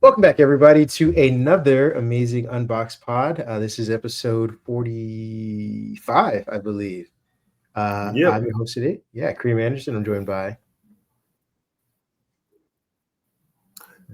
Welcome back, everybody, to another amazing Unbox Pod. This is episode 45, I believe. I'm Yep. your host today. Yeah, Kareem Anderson. I'm joined by.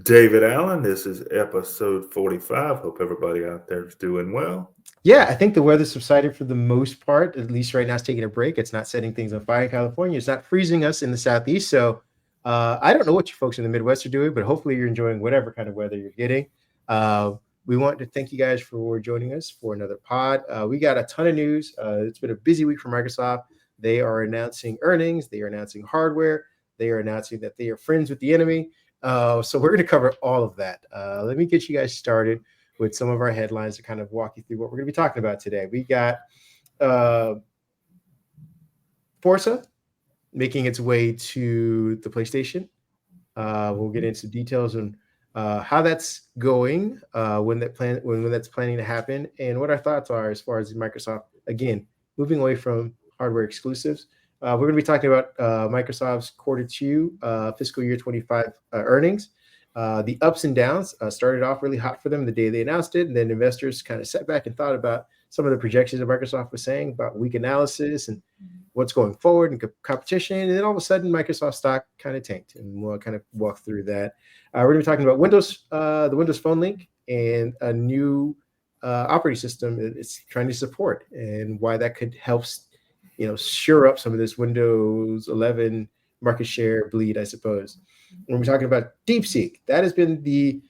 David Allen, this is episode 45. Hope everybody out there is doing well. Yeah, I think the weather subsided for the most part. At least right now, it's taking a break. It's not setting things on fire in California. It's not freezing us in the Southeast. So I don't know what you folks in the Midwest are doing, but hopefully you're enjoying whatever kind of weather you're getting. Uh, we want to thank you guys for joining us for another pod. We got a ton of news. It's been a busy week for Microsoft. They are announcing earnings, they are announcing hardware, they are announcing that they are friends with the enemy. So we're going to cover all of that. Let me get you guys started with some of our headlines to kind of walk you through what we're going to be talking about today. We got uh, Forza making its way to the PlayStation. We'll get into details on how that's going, when that's planning to happen, and what our thoughts are as far as Microsoft again moving away from hardware exclusives. We're going to be talking about Microsoft's quarter two, fiscal year 25 earnings. The ups and downs started off really hot for them the day they announced it, and then investors kind of sat back and thought about some of the projections that Microsoft was saying about weak analysis and what's going forward and competition. And then all of a sudden, Microsoft stock kind of tanked, and we'll kind of walk through that. We're going to be talking about Windows, the Windows Phone Link, and a new operating system it's trying to support, and why that could help, shore up some of this Windows 11 market share bleed, I suppose. When we're talking about DeepSeek, that has been the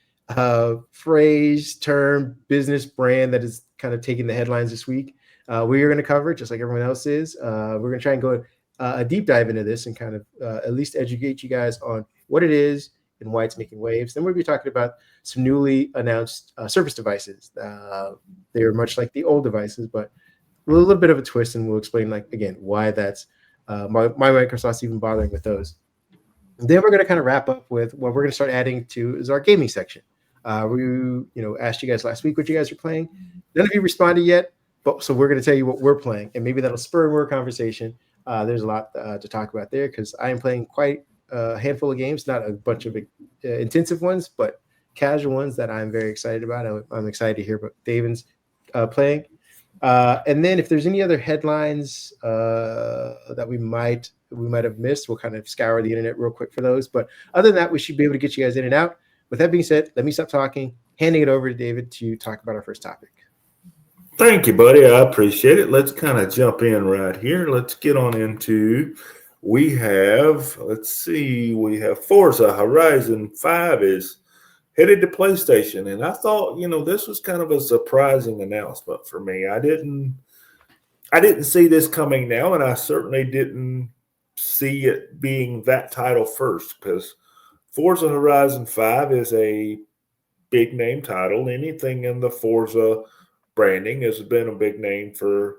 phrase, term, business brand that is kind of taking the headlines this week. We are going to cover it just like everyone else is. We're going to try and go a deep dive into this and kind of at least educate you guys on what it is and why it's making waves. Then we'll be talking about some newly announced Surface devices. They're much like the old devices, but a little bit of a twist, and we'll explain, like, again, why that's my Microsoft's even bothering with those. And then we're going to kind of wrap up with what we're going to start adding to is our gaming section. We asked you guys last week what you guys are playing. None of you responded yet, but so we're going to tell you what we're playing, and maybe that'll spur more conversation. There's a lot to talk about there because I am playing quite a handful of games, not a bunch of intensive ones, but casual ones that I'm very excited about. I'm excited to hear what David's playing. And then if there's any other headlines that we might have missed, we'll kind of scour the internet real quick for those. But other than that, we should be able to get you guys in and out. With that being said, let me stop talking, handing it over to David to talk about our first topic. Thank you, buddy. I appreciate it. Let's kind of jump in right here. Let's get on into. We have Forza Horizon 5 is headed to PlayStation. And I thought, this was kind of a surprising announcement for me. I didn't see this coming now, and I certainly didn't see it being that title first because Forza Horizon 5 is a big name title. Anything in the Forza branding has been a big name for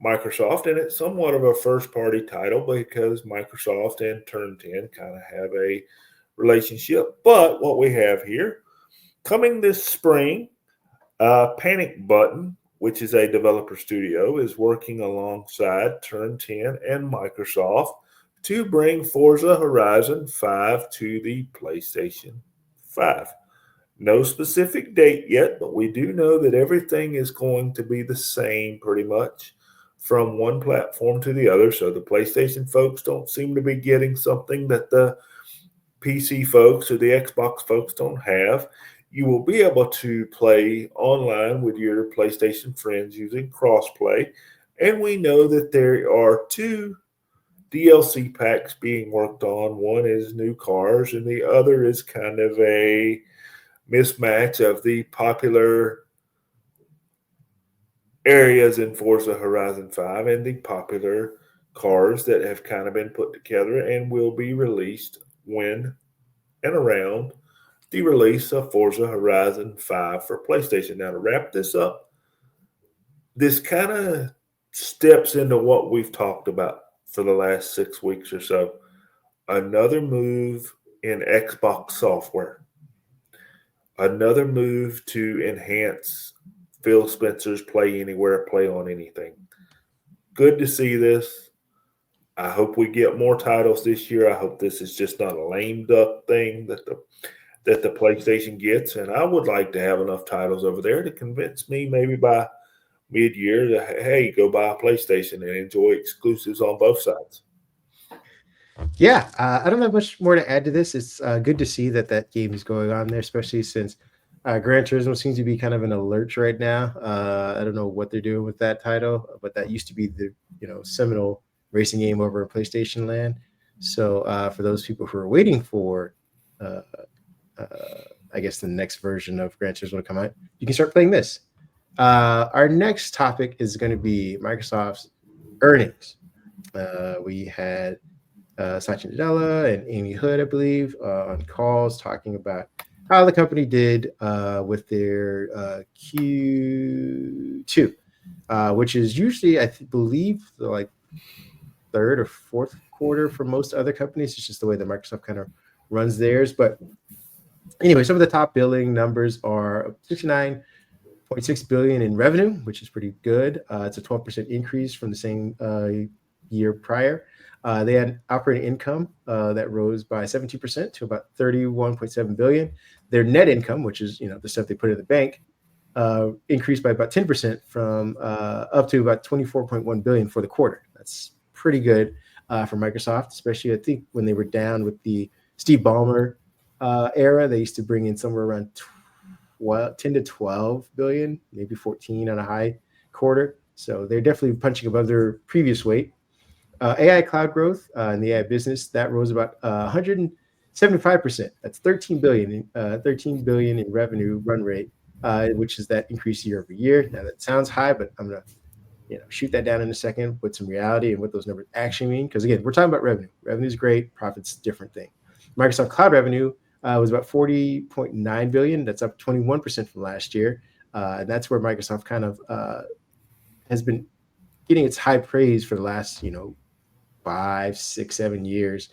Microsoft, and it's somewhat of a first party title because Microsoft and Turn 10 kind of have a relationship. But what we have here coming this spring, Panic Button, which is a developer studio, is working alongside Turn 10 and Microsoft to bring Forza Horizon 5 to the PlayStation 5. No specific date yet, but we do know that everything is going to be the same pretty much from one platform to the other. So the PlayStation folks don't seem to be getting something that the PC folks or the Xbox folks don't have. You will be able to play online with your PlayStation friends using crossplay. And we know that there are two DLC packs being worked on. One is new cars, and the other is kind of a mismatch of the popular areas in Forza Horizon 5 and the popular cars that have kind of been put together and will be released when and around the release of Forza Horizon 5 for PlayStation. Now, to wrap this up, this kind of steps into what we've talked about for the last 6 weeks or so. Another move in Xbox software. Another move to enhance Phil Spencer's play anywhere, play on anything. Good to see this. I hope we get more titles this year. I hope this is just not a lame duck thing that that the PlayStation gets, and I would like to have enough titles over there to convince me maybe by mid-year to, hey, go buy a PlayStation and enjoy exclusives on both sides. Yeah, I don't have much more to add to this. It's good to see that that game is going on there, especially since Gran Turismo seems to be kind of in a lurch right now. I don't know what they're doing with that title, but that used to be the seminal racing game over in PlayStation Land. So for those people who are waiting for, uh, uh, I guess the next version of Gran Turismo to come out, you can start playing this. Our next topic is going to be Microsoft's earnings. We had Satya Nadella and Amy Hood, I believe, on calls talking about how the company did with their Q2, which is usually, believe, the like third or fourth quarter for most other companies. It's just the way that Microsoft kind of runs theirs. But anyway, some of the top billing numbers are 69.6 billion in revenue, which is pretty good. It's a 12% increase from the same year prior. They had operating income that rose by 17% to about 31.7 billion. Their net income, which is the stuff they put in the bank, increased by about 10% from up to about 24.1 billion for the quarter. That's pretty good for Microsoft, especially I think when they were down with the Steve Ballmer era. They used to bring in somewhere around 10 to 12 billion, maybe 14 on a high quarter. So they're definitely punching above their previous weight. AI cloud growth in the AI business that rose about 175%. That's 13 billion in revenue run rate, which is that increase year over year. Now that sounds high, but I'm gonna shoot that down in a second with some reality and what those numbers actually mean. Because again, we're talking about revenue. Revenue is great, profits different thing. Microsoft Cloud revenue was about 40.9 billion. That's up 21% from last year, and that's where Microsoft kind of has been getting its high praise for the last 5, 6, 7 years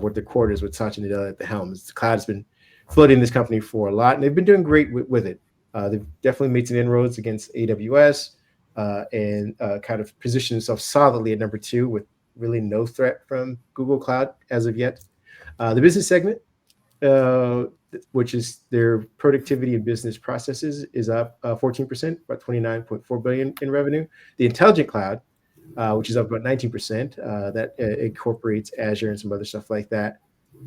with the quarters with Satya Nadella at the helm. The cloud has been floating this company for a lot, and they've been doing great with it. They've definitely made some inroads against AWS and kind of positioned themselves solidly at number 2 with really no threat from Google Cloud as of yet. The business segment, which is their productivity and business processes, is up 14%, about 29.4 billion in revenue. The intelligent cloud, which is up about 19%, that incorporates Azure and some other stuff like that.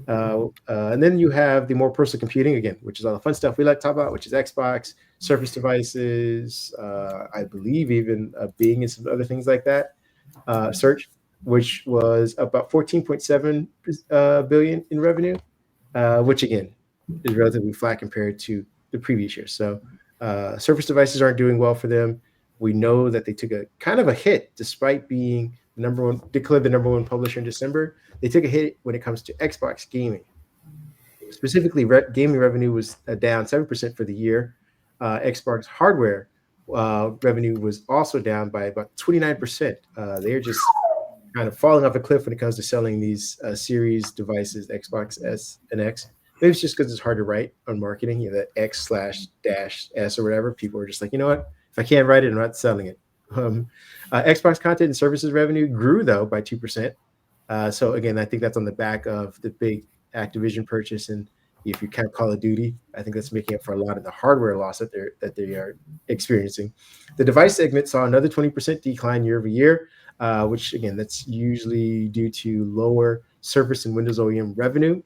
And then you have the more personal computing, again, which is all the fun stuff we like to talk about, which is Xbox, Surface devices, I believe even Bing and some other things like that. Search, which was about 14.7 billion in revenue, which again is relatively flat compared to the previous year. So Surface devices aren't doing well for them. We know that they took a kind of a hit despite being declared the number one publisher in December. They took a hit when it comes to Xbox gaming. Specifically, gaming revenue was down 7% for the year. Xbox hardware revenue was also down by about 29%. They're just kind of falling off a cliff when it comes to selling these series devices, Xbox S and X. Maybe it's just because it's hard to write on marketing, that X/-S or whatever. People are just like, you know what? If I can't write it, I'm not selling it. Xbox content and services revenue grew, though, by 2%. So, again, I think that's on the back of the big Activision purchase. And if you count Call of Duty, I think that's making up for a lot of the hardware loss that they are experiencing. The device segment saw another 20% decline year over year, which, again, that's usually due to lower Surface and Windows OEM revenue,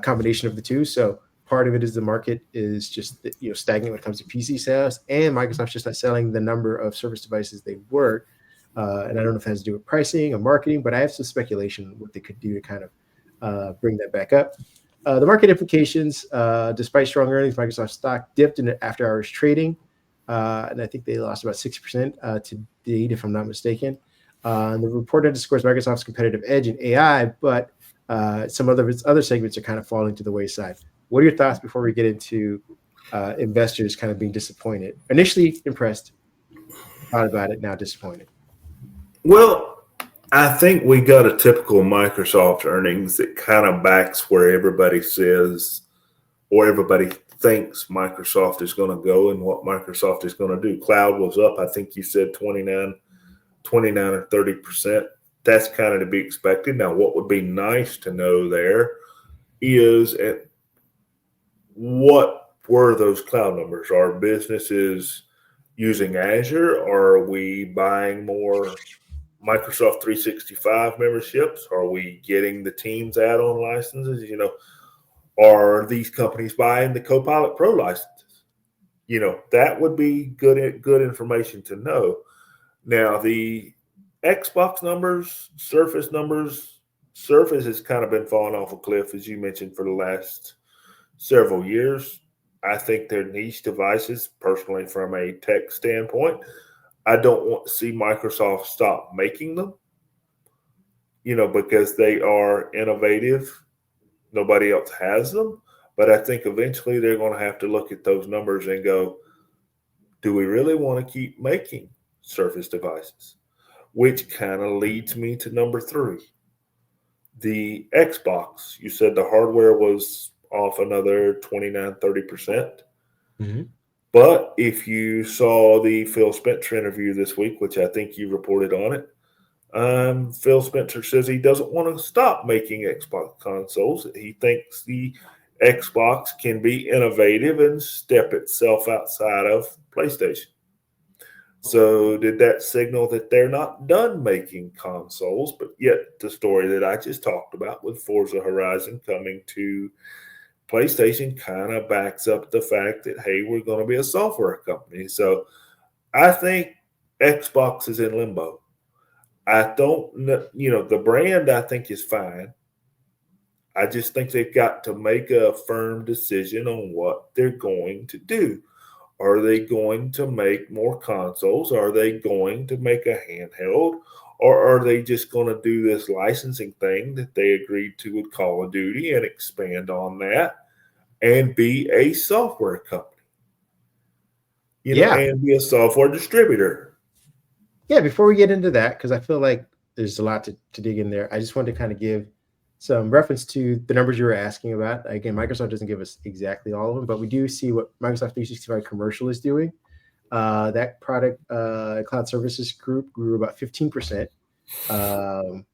combination of the two. So part of it is the market is just stagnant when it comes to PC sales, and Microsoft's just not selling the number of Surface devices they were. And I don't know if it has to do with pricing or marketing, but I have some speculation what they could do to kind of bring that back up. The market implications, despite strong earnings, Microsoft stock dipped in after-hours trading, and I think they lost about 6% to date, if I'm not mistaken. And the report underscores Microsoft's competitive edge in AI, but some of its other segments are kind of falling to the wayside. What are your thoughts before we get into investors kind of being disappointed? Initially impressed, thought about it, now disappointed. Well, I think we got a typical Microsoft earnings that kind of backs where everybody says or everybody thinks Microsoft is going to go and what Microsoft is going to do. Cloud was up, I think you said 29 or 30%. That's kind of to be expected. Now, what would be nice to know there is what were those cloud numbers? Are businesses using Azure? Are we buying more Microsoft 365 memberships? Are we getting the Teams add-on licenses? Are these companies buying the Copilot Pro licenses? That would be good information to know. Now, the Xbox numbers, Surface has kind of been falling off a cliff, as you mentioned, for the last several years. I think they're niche devices, personally, from a tech standpoint. I don't want to see Microsoft stop making them, because they are innovative. Nobody else has them. But I think eventually they're going to have to look at those numbers and go, do we really want to keep making Surface devices? Which kind of leads me to number 3. The Xbox. You said the hardware was off another 29-30%. Mm-hmm. But if you saw the Phil Spencer interview this week, which I think you reported on it, Phil Spencer says he doesn't want to stop making Xbox consoles. He thinks the Xbox can be innovative and step itself outside of PlayStation. So did that signal that they're not done making consoles? But yet the story that I just talked about with Forza Horizon coming to PlayStation kind of backs up the fact that, hey, we're going to be a software company. So I think Xbox is in limbo. I don't know, the brand I think is fine. I just think they've got to make a firm decision on what they're going to do. Are they going to make more consoles? Are they going to make a handheld? Or are they just going to do this licensing thing that they agreed to with Call of Duty and expand on that and be a software company? And be a software distributor. Yeah, before we get into that, because I feel like there's a lot to dig in there, I just wanted to kind of give some reference to the numbers you were asking about. Again, Microsoft doesn't give us exactly all of them, but we do see what Microsoft 365 Commercial is doing. That product, Cloud Services Group, grew about 15%. And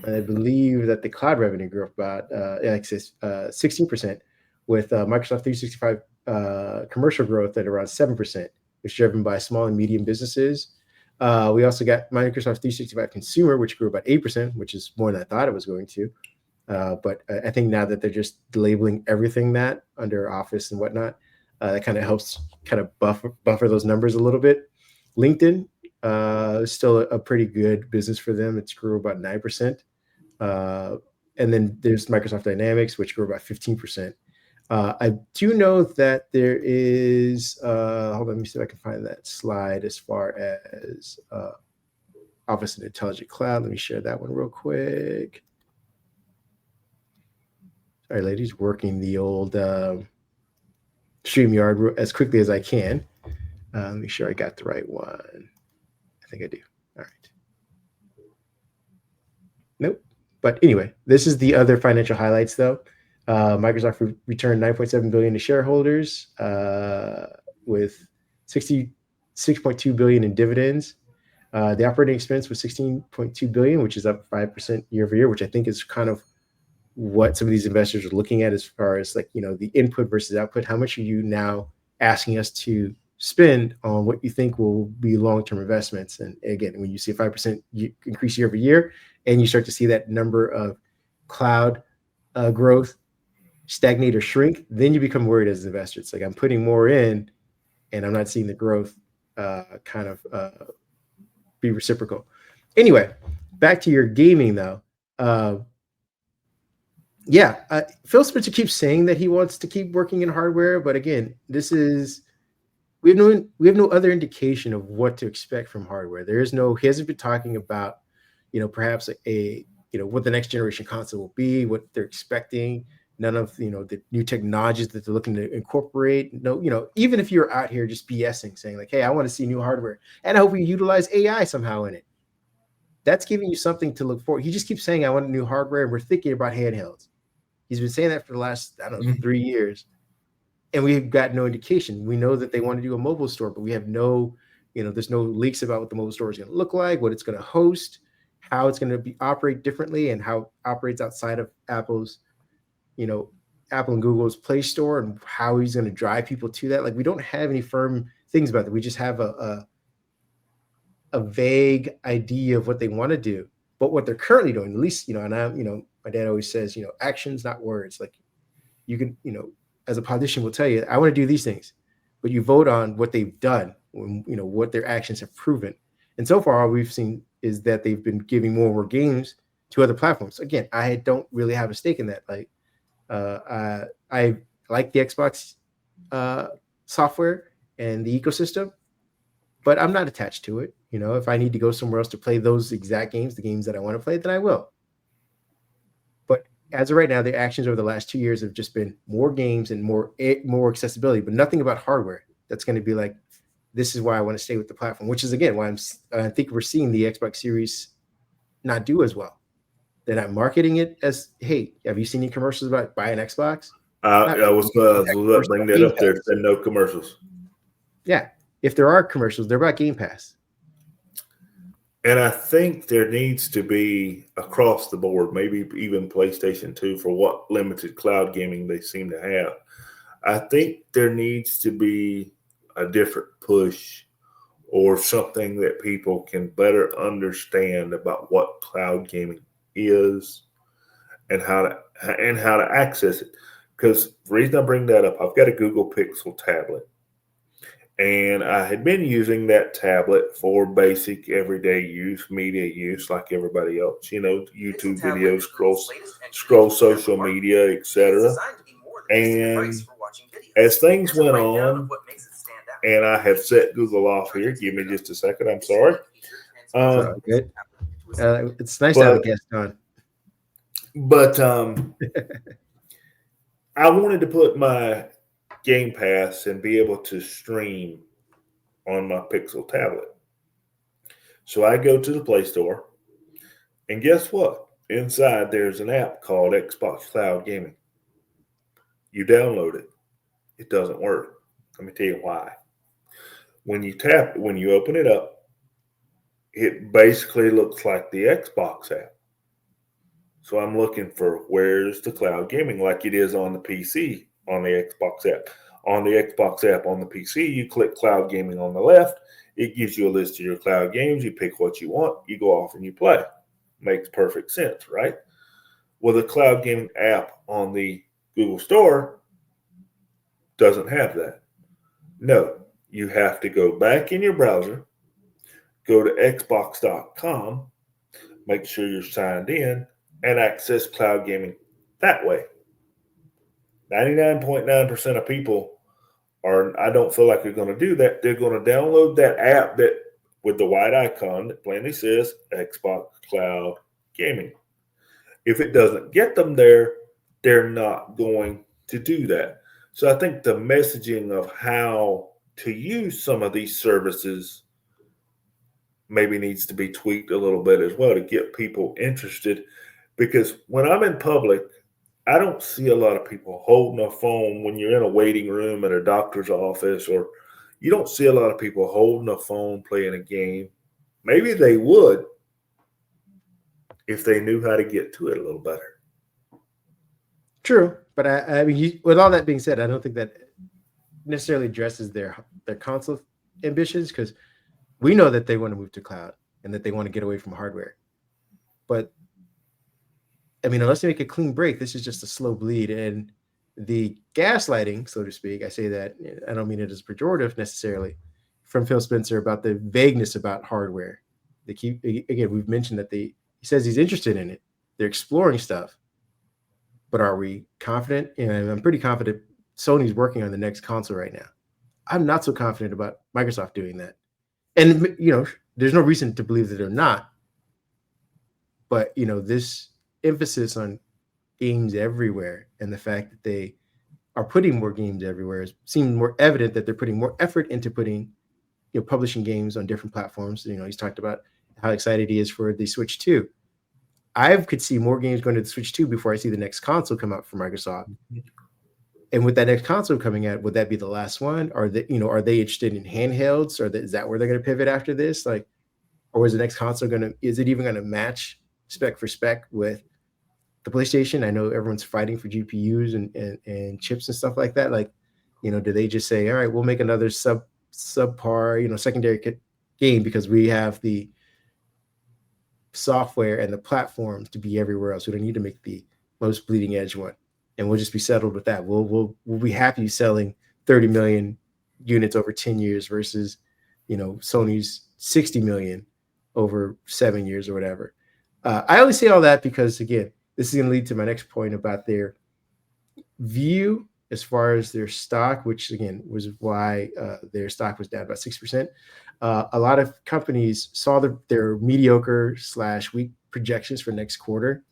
I believe that the cloud revenue grew about 16%, with Microsoft 365 commercial growth at around 7%, which is driven by small and medium businesses. We also got Microsoft 365 Consumer, which grew about 8%, which is more than I thought it was going to. But I think now that they're just labeling everything that under Office and whatnot, that kind of helps kind of buffer those numbers a little bit. LinkedIn is still a pretty good business for them. It's grew about 9%. And then there's Microsoft Dynamics, which grew about 15%. I do know that there is, hold on, let me see if I can find that slide as far as Office and Intelligent Cloud. Let me share that one real quick. Sorry, ladies, working the old StreamYard as quickly as I can. Make sure I got the right one. I think I do. All right. Nope. But anyway, this is the other financial highlights, though. Microsoft returned $9.7 billion to shareholders with $66.2 billion in dividends. The operating expense was $16.2 billion, which is up 5% year over year, which I think is kind of what some of these investors are looking at as far as the input versus output. How much are you now asking us to spend on what you think will be long-term investments? And again, when you see a 5% increase year over year, and you start to see that number of cloud growth stagnate or shrink, then you become worried as an investor. It's like, I'm putting more in and I'm not seeing the growth be reciprocal. Anyway, back to your gaming though. Phil Spencer keeps saying that he wants to keep working in hardware, but again, we have no other indication of what to expect from hardware. He hasn't been talking about, perhaps what the next generation console will be, what they're expecting. None of the new technologies that they're looking to incorporate. No, even if you're out here just BSing, saying like, hey, I want to see new hardware and I hope we utilize AI somehow in it. That's giving you something to look for. He just keeps saying, I want new hardware, and we're thinking about handhelds. He's been saying that for the last, 3 years. And we've got no indication. We know that they want to do a mobile store, but we have no, there's no leaks about what the mobile store is going to look like, what it's going to host, how it's going to operate differently, and how it operates outside of Apple's, Apple and Google's Play Store and how he's going to drive people to that. Like we don't have any firm things about that. We just have a vague idea of what they want to do, but what they're currently doing, at least, and my dad always says, actions, not words. Like you can, as a politician will tell you, I want to do these things, but you vote on what they've done, what their actions have proven. And so far, all we've seen is that they've been giving more and more games to other platforms. Again, I don't really have a stake in that. Like, I like the Xbox software and the ecosystem, but I'm not attached to it. If I need to go somewhere else to play those exact games, the games that I want to play, then I will. But as of right now, the actions over the last 2 years have just been more games and more accessibility, but nothing about hardware that's going to be like, this is why I want to stay with the platform, which is, again, why I think we're seeing the Xbox Series not do as well. They're not marketing it as, hey, have you seen any commercials about buy an Xbox? I was going to bring that up there. Said no commercials. Yeah. If there are commercials, they're about Game Pass. And I think there needs to be across the board, maybe even PlayStation 2 for what limited cloud gaming they seem to have. I think there needs to be a different push or something that people can better understand about what cloud gaming is and how to access it. Because the reason I bring that up, I've got a Google Pixel tablet. And I had been using that tablet for basic everyday use, media use, like everybody else. YouTube videos, scroll social media, etc. And as things went on, and I have set Google off here. Give me just a second. I'm sorry. Good. It's nice to have a guest on. But I wanted to put my Game Pass and be able to stream on my Pixel tablet. So I go to the Play Store, and guess what? Inside there's an app called Xbox Cloud Gaming. You download it. It doesn't work. Let me tell you why. When you open it up, it basically looks like the Xbox app. So I'm looking for where's the cloud gaming like it is on the PC. On the Xbox app. On the Xbox app on the PC, you click cloud gaming on the left. It gives you a list of your cloud games. You pick what you want. You go off and you play. Makes perfect sense, right? Well, the cloud gaming app on the Google Store doesn't have that. No, you have to go back in your browser, go to xbox.com, make sure you're signed in, and access cloud gaming that way. 99.9% of people I don't feel like they're going to do that. They're going to download that app that with the white icon that plainly says Xbox Cloud Gaming. If it doesn't get them there, they're not going to do that. So I think the messaging of how to use some of these services maybe needs to be tweaked a little bit as well to get people interested. Because when I'm in public, I don't see a lot of people holding a phone when you're in a waiting room at a doctor's office, or you don't see a lot of people holding a phone playing a game. Maybe they would if they knew how to get to it a little better. True, but I mean, with all that being said, I don't think that necessarily addresses their console ambitions, because we know that they want to move to cloud and that they want to get away from hardware. But I mean, unless they make a clean break, this is just a slow bleed. And the gaslighting, so to speak, I say that, I don't mean it as pejorative necessarily, from Phil Spencer about the vagueness about hardware. Again, we've mentioned that he says he's interested in it. They're exploring stuff. But are we confident? I'm pretty confident Sony's working on the next console right now. I'm not so confident about Microsoft doing that. And, there's no reason to believe that they're not. But, this emphasis on games everywhere and the fact that they are putting more games everywhere seems more evident that they're putting more effort into putting, publishing games on different platforms. He's talked about how excited he is for the Switch 2. I could see more games going to the Switch 2 before I see the next console come out for Microsoft. And with that next console coming out, would that be the last one? Are they interested in handhelds? Or is that where they're going to pivot after this? Or is the next console is it even going to match spec for spec with the PlayStation, I know everyone's fighting for GPUs and chips and stuff like that. Like, do they just say, all right, we'll make another subpar, secondary game because we have the software and the platforms to be everywhere else. We don't need to make the most bleeding edge one, and we'll just be settled with that. We'll be happy selling 30 million units over 10 years versus, Sony's 60 million over 7 years or whatever. I only say all that because, again, this is going to lead to my next point about their view as far as their stock, which again was why their stock was down about 6%. A lot of companies saw their mediocre / weak projections for next quarter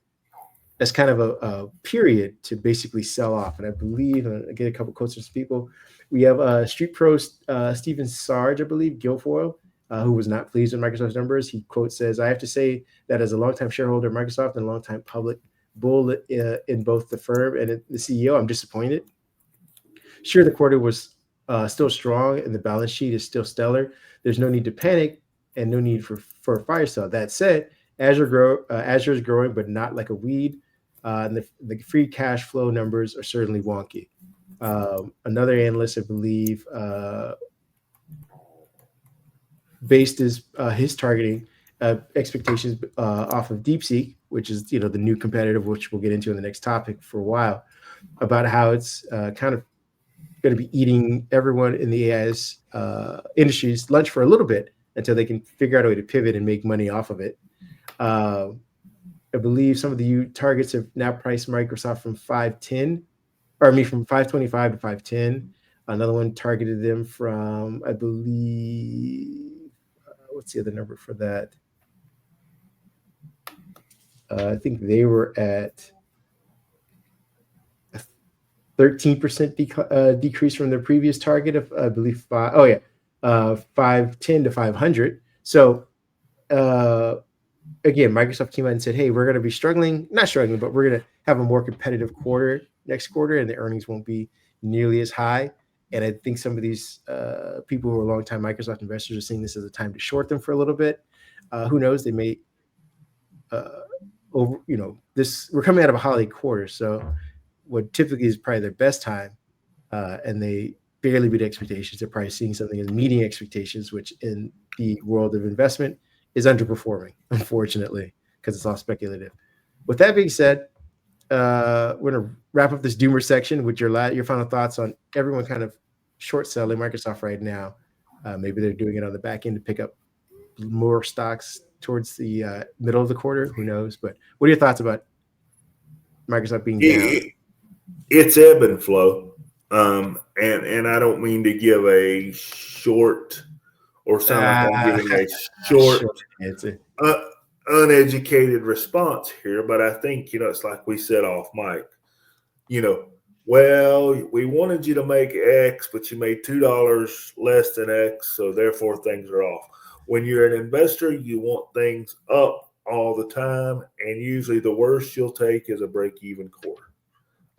as kind of a period to basically sell off. And I believe, and I get a couple quotes from some people, we have Street Pro Steven Sarge, I believe, Guilfoyle, who was not pleased with Microsoft's numbers. He says, I have to say that as a longtime shareholder of Microsoft and a longtime public bull in both the firm and the CEO, I'm disappointed. Sure, the quarter was still strong and the balance sheet is still stellar. There's no need to panic and no need for a fire sale. That said, Azure is growing, but not like a weed. And the free cash flow numbers are certainly wonky. Another analyst, I believe, based his targeting expectations off of DeepSeek, which is the new competitor, which we'll get into in the next topic for a while, about how it's kind of going to be eating everyone in the AI's industry's lunch for a little bit until they can figure out a way to pivot and make money off of it. I believe some of the targets have now priced Microsoft from 525 to 510. Another one targeted them from, I believe, what's the other number for that? I think they were at 13% decrease from their previous target of, I believe, 510 to 500. So again, Microsoft came out and said, hey, we're going to be not struggling, but we're going to have a more competitive quarter next quarter, and the earnings won't be nearly as high. And I think some of these people who are longtime Microsoft investors are seeing this as a time to short them for a little bit. Who knows? They may we're coming out of a holiday quarter, so what typically is probably their best time, and they barely beat expectations. They're probably seeing something as meeting expectations, which in the world of investment is underperforming, unfortunately, because it's all speculative. With that being said, we're going to wrap up this doomer section with your final thoughts on everyone kind of short selling Microsoft right now. Maybe they're doing it on the back end to pick up more stocks towards the middle of the quarter. Who knows? But what are your thoughts about Microsoft being down? It's ebb and flow. And I don't mean to give a short or sound like I'm giving a short, uneducated response here. But I think, it's like we said off mic, well, we wanted you to make X, but you made $2 less than X. So therefore things are off. When you're an investor, you want things up all the time. And usually the worst you'll take is a break-even quarter.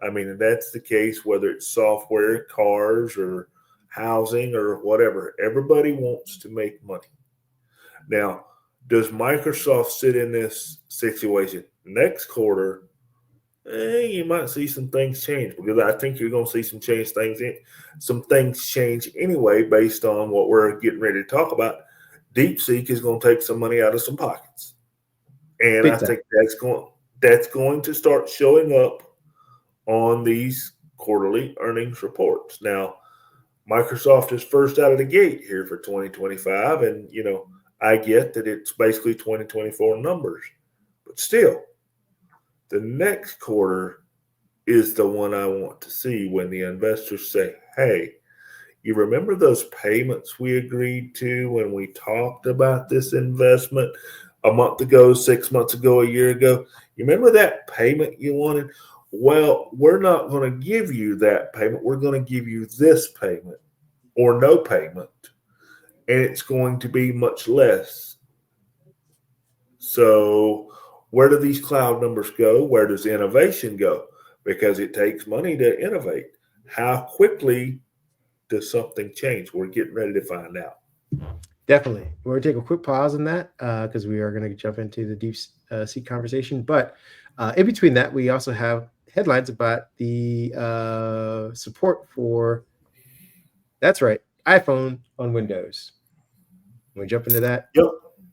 I mean, and that's the case, whether it's software, cars, or housing, or whatever. Everybody wants to make money. Now, does Microsoft sit in this situation? Next quarter, you might see some things change, because I think you're going to see some things change anyway, based on what we're getting ready to talk about. DeepSeek is going to take some money out of some pockets. And I think that's going to start showing up on these quarterly earnings reports. Now, Microsoft is first out of the gate here for 2025, and I get that it's basically 2024 numbers, but still, the next quarter is the one I want to see, when the investors say, hey, you remember those payments we agreed to when we talked about this investment a month ago, 6 months ago, a year ago? You remember that payment you wanted? Well, we're not going to give you that payment. We're going to give you this payment, or no payment, and it's going to be much less. So where do these cloud numbers go? Where does innovation go? Because it takes money to innovate. How quickly does something change? We're getting ready to find out. Definitely. We're going to take a quick pause on that because we are going to jump into the deep sea conversation. But in between that, we also have headlines about the support for, that's right, iPhone on Windows. Want to jump into that? Yep.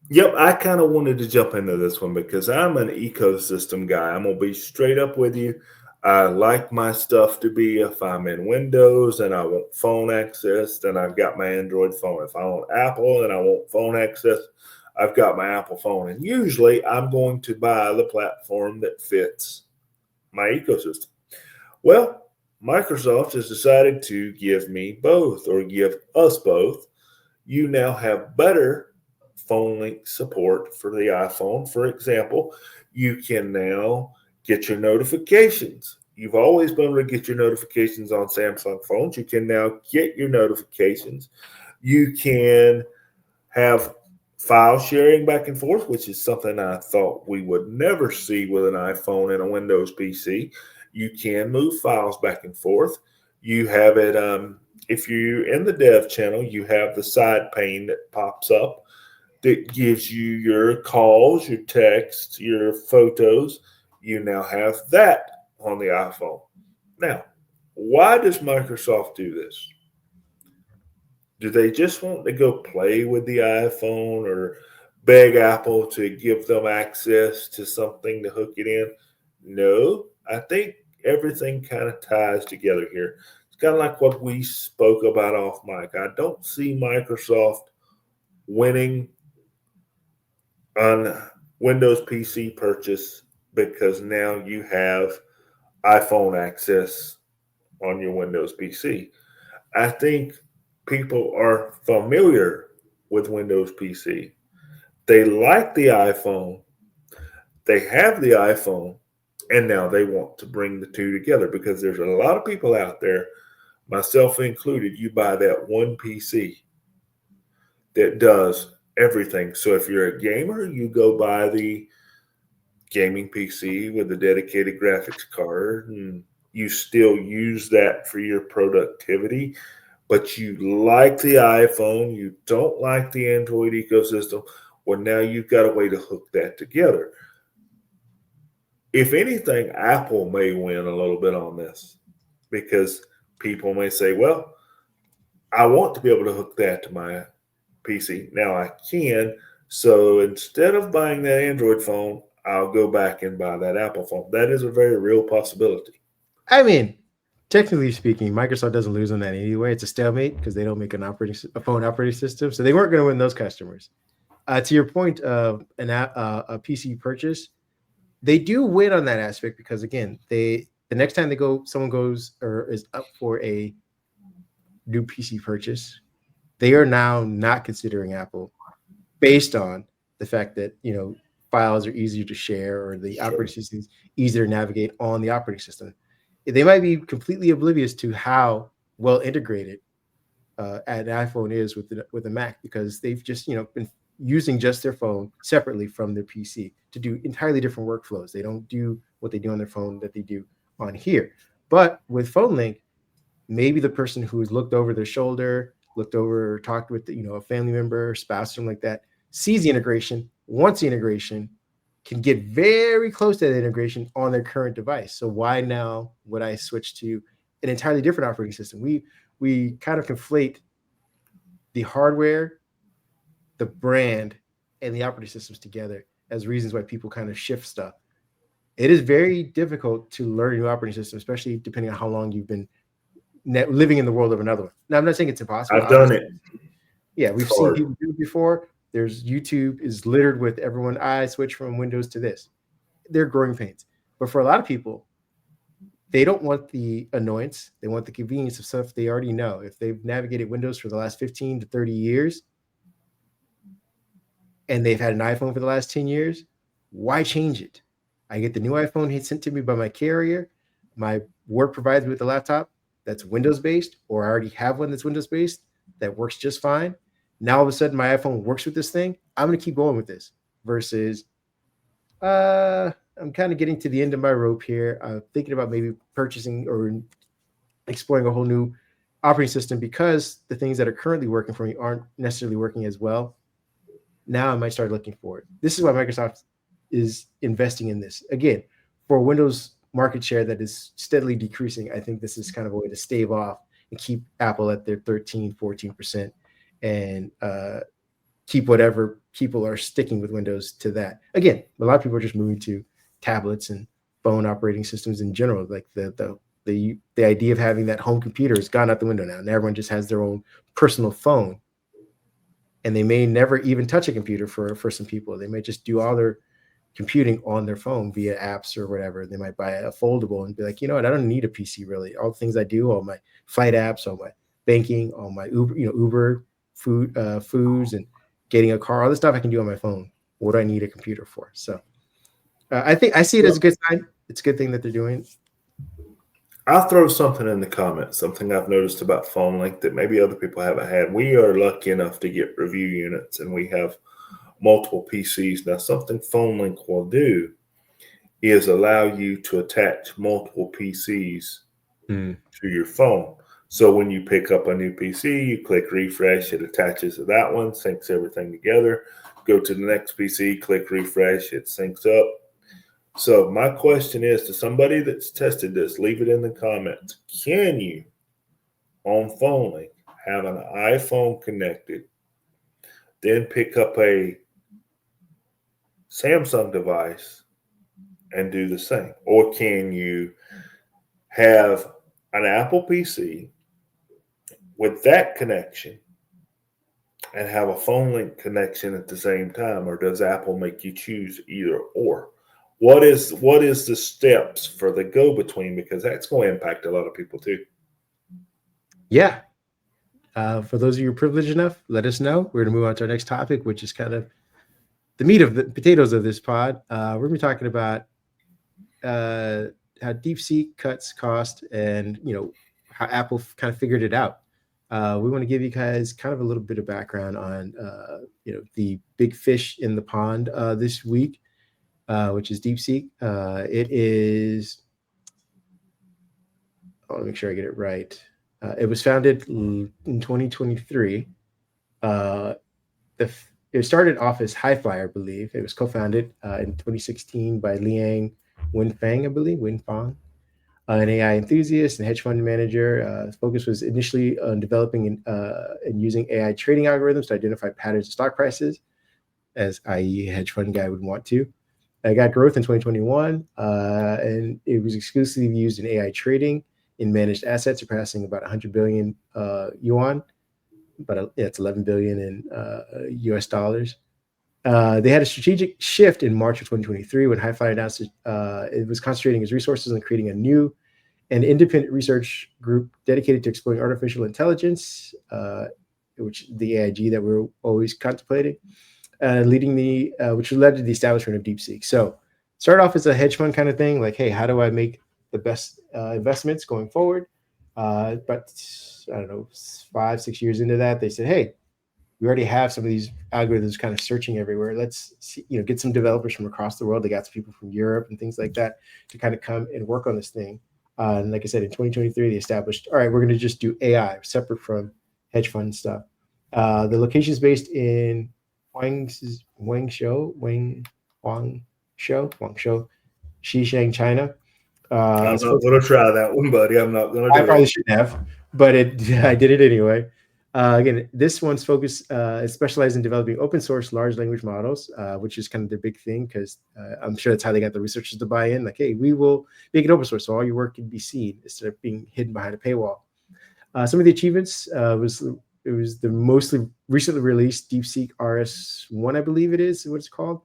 Yep. I kind of wanted to jump into this one because I'm an ecosystem guy. I'm going to be straight up with you. I like my stuff to be, if I'm in Windows and I want phone access, then I've got my Android phone. If I want Apple and I want phone access, I've got my Apple phone. And usually I'm going to buy the platform that fits my ecosystem. Well, Microsoft has decided to give me both, or give us both. You now have better phone link support for the iPhone. For example, you can now get your notifications. You've always been able to get your notifications on Samsung phones. You can now get your notifications. You can have file sharing back and forth, which is something I thought we would never see with an iPhone and a Windows PC. You can move files back and forth. You have it, if you're in the dev channel, you have the side pane that pops up that gives you your calls, your texts, your photos. You now have that on the iPhone. Now, why does Microsoft do this? Do they just want to go play with the iPhone or beg Apple to give them access to something to hook it in? No, I think everything kind of ties together here. It's kind of like what we spoke about off mic. I don't see Microsoft winning on Windows PC purchase because now you have iPhone access on your Windows PC. I think people are familiar with Windows PC. They like the iPhone, they have the iPhone, and now they want to bring the two together because there's a lot of people out there, myself included, you buy that one PC that does everything. So if you're a gamer, you go buy the gaming PC with the dedicated graphics card, and you still use that for your productivity. But you like the iPhone, you don't like the Android ecosystem. Well, now you've got a way to hook that together. If anything, Apple may win a little bit on this because people may say, well, I want to be able to hook that to my PC. Now I can. So instead of buying that Android phone, I'll go back and buy that Apple phone. That is a very real possibility. I mean, technically speaking, Microsoft doesn't lose on that anyway. It's a stalemate because they don't make a phone operating system, so they weren't going to win those customers. To your point of a PC purchase, they do win on that aspect because again, the next time someone goes or is up for a new PC purchase, they are now not considering Apple based on the fact that files are easier to share or the Sure. operating system is easier to navigate on the operating system. They might be completely oblivious to how well integrated an iPhone is with a Mac because they've just been using just their phone separately from their PC to do entirely different workflows. They don't do what they do on their phone that they do on here. But with Phone Link, maybe the person who's looked over their shoulder, looked over, or talked with a family member, spouse, something like that, sees the integration, wants the integration, can get very close to that integration on their current device. So why now would I switch to an entirely different operating system? We kind of conflate the hardware, the brand, and the operating systems together as reasons why people kind of shift stuff. It is very difficult to learn a new operating system, especially depending on how long you've been living in the world of another one. Now, I'm not saying it's impossible. I've done it. Yeah, It's we've seen hard. people do it before. There's YouTube is littered with everyone. I switch from Windows to this. They're growing pains. But for a lot of people, they don't want the annoyance. They want the convenience of stuff they already know. If they've navigated Windows for the last 15 to 30 years and they've had an iPhone for the last 10 years, why change it? I get the new iPhone sent to me by my carrier. My work provides me with a laptop that's Windows based, or I already have one that's Windows based that works just fine. Now all of a sudden my iPhone works with this thing. I'm going to keep going with this versus I'm kind of getting to the end of my rope here. I'm thinking about maybe purchasing or exploring a whole new operating system, because the things that are currently working for me aren't necessarily working as well. Now I might start looking for it. This is why Microsoft is investing in this. Again, for Windows market share that is steadily decreasing, I think this is kind of a way to stave off and keep Apple at their 13, 14%, and keep whatever people are sticking with Windows to that. Again, a lot of people are just moving to tablets and phone operating systems in general. Like the idea of having that home computer has gone out the window now, and everyone just has their own personal phone. And they may never even touch a computer for some people. They may just do all their computing on their phone via apps or whatever. They might buy a foldable and be like, you know what, I don't need a PC really. All the things I do, all my flight apps, all my banking, all my Uber foods, and getting a car, all this stuff I can do on my phone. What do I need a computer for? So I think I see it as a good sign. It's a good thing that they're doing. I'll throw something in the comments, something I've noticed about phone link that maybe other people haven't had. We are lucky enough to get review units, and we have multiple PCs. Now, something phone link will do is allow you to attach multiple PCs to your phone. So when you pick up a new PC, you click refresh, it attaches to that one, syncs everything together. Go to the next PC, click refresh, it syncs up. So my question is to somebody that's tested this, leave it in the comments. Can you, on phone link, have an iPhone connected, then pick up a Samsung device and do the same? Or can you have an Apple PC with that connection and have a phone link connection at the same time? Or does Apple make you choose either or? What is the steps for the go-between? Because that's going to impact a lot of people too. Yeah. For those of you privileged enough, let us know. We're going to move on to our next topic, which is kind of the meat of the potatoes of this pod. We're going to be talking about how DeepSeek cuts cost, and how Apple kind of figured it out. We want to give you guys kind of a little bit of background on the big fish in the pond this week. Which is DeepSeek. It is, I want to make sure I get it right. It was founded in 2023. It started off as Hi-Fi, I believe. It was co-founded in 2016 by Liang Wenfang, I believe, Wenfang, an AI enthusiast and hedge fund manager. His focus was initially on developing and using AI trading algorithms to identify patterns of stock prices, as i.e. a hedge fund guy would want to. It got growth in 2021, and it was exclusively used in AI trading in managed assets, surpassing about 100 billion yuan, but it's 11 billion in US dollars. They had a strategic shift in March of 2023 when Hi-Fi announced it was concentrating its resources on creating a new and independent research group dedicated to exploring artificial intelligence, which the AIG that we're always contemplating. Which led to the establishment of DeepSeek. So started off as a hedge fund kind of thing, like, hey, how do I make the best investments going forward? But I don't know, 5-6 years into that, they said, hey, we already have some of these algorithms kind of searching everywhere. Let's get some developers from across the world. They got some people from Europe and things like that to kind of come and work on this thing. And like I said, in 2023, they established, all right, we're going to just do AI separate from hedge fund stuff. The location is based in Guangzhou, Xishan, China. I'm not going to try that one, buddy. I'm not going to do it. I probably shouldn't have, but I did it anyway. Again, this one's focus is specialized in developing open source large language models, which is kind of their big thing, because I'm sure that's how they got the researchers to buy in. Like, hey, we will make it open source, so all your work can be seen instead of being hidden behind a paywall. Some of the achievements it was the mostly recently released DeepSeek RS1, I believe it is what it's called.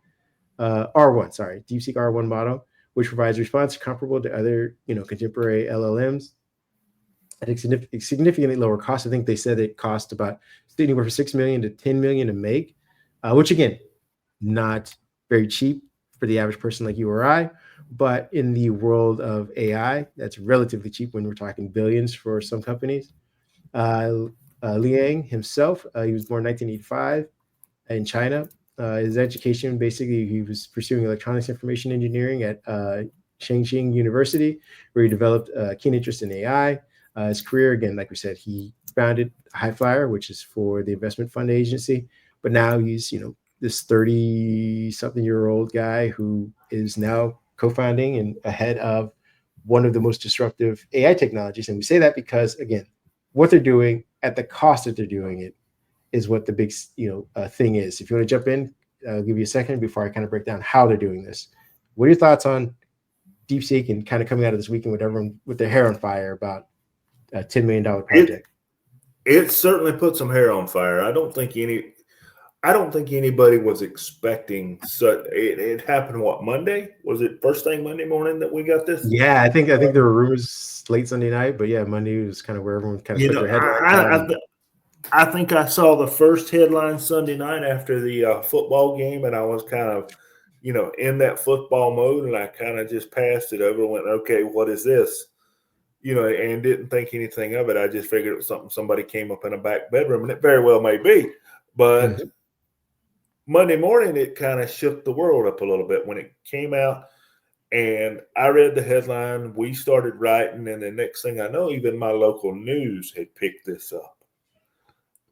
R1, sorry, DeepSeek R1 model, which provides response comparable to other contemporary LLMs at a significantly lower cost. I think they said it cost about anywhere from $6 million to $10 million to make, which again, not very cheap for the average person like you or I. But in the world of AI, that's relatively cheap when we're talking billions for some companies. Liang himself, he was born in 1985 in China. His education, basically, he was pursuing electronics information engineering at Shangqing University, where he developed a keen interest in AI. his career. Again, like we said, he founded High Flyer, which is for the investment fund agency, but now he's, this 30-something-year-old guy who is now co-founding and ahead of one of the most disruptive AI technologies. And we say that because, again, what they're doing at the cost that they're doing it is what the big, thing is. If you want to jump in, I'll give you a second before I kind of break down how they're doing this. What are your thoughts on DeepSeek and kind of coming out of this weekend with everyone with their hair on fire about a $10 million project? It certainly put some hair on fire. I don't think anybody was expecting such. It happened Monday? Was it first thing Monday morning that we got this? Yeah, I think there were rumors late Sunday night, but yeah, Monday was kind of where everyone kind of put their headlines on. I think I saw the first headline Sunday night after the football game, and I was kind of, in that football mode, and I kind of just passed it over and went, okay, what is this? And didn't think anything of it. I just figured it was something somebody came up in a back bedroom, and it very well may be. But Monday morning, it kind of shook the world up a little bit when it came out. And I read the headline. We started writing, and the next thing I know, even my local news had picked this up.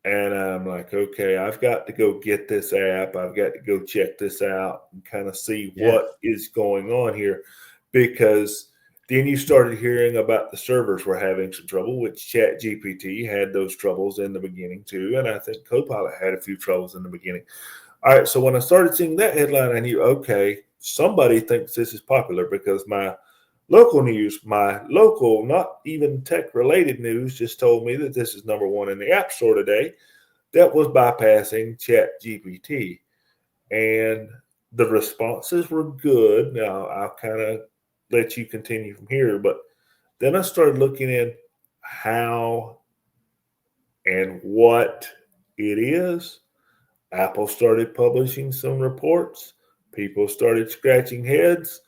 And I'm like, okay, I've got to go get this app. I've got to go check this out and kind of see what is going on here. Because then you started hearing about the servers were having some trouble, which ChatGPT had those troubles in the beginning too. And I think Copilot had a few troubles in the beginning. All right, so when I started seeing that headline, I knew, okay, somebody thinks this is popular, because my local news, not even tech-related news, just told me that this is #1 in the App Store today. That was bypassing ChatGPT. And the responses were good. Now, I'll kind of let you continue from here. But then I started looking at how and what it is. Apple started publishing some reports. People started scratching heads.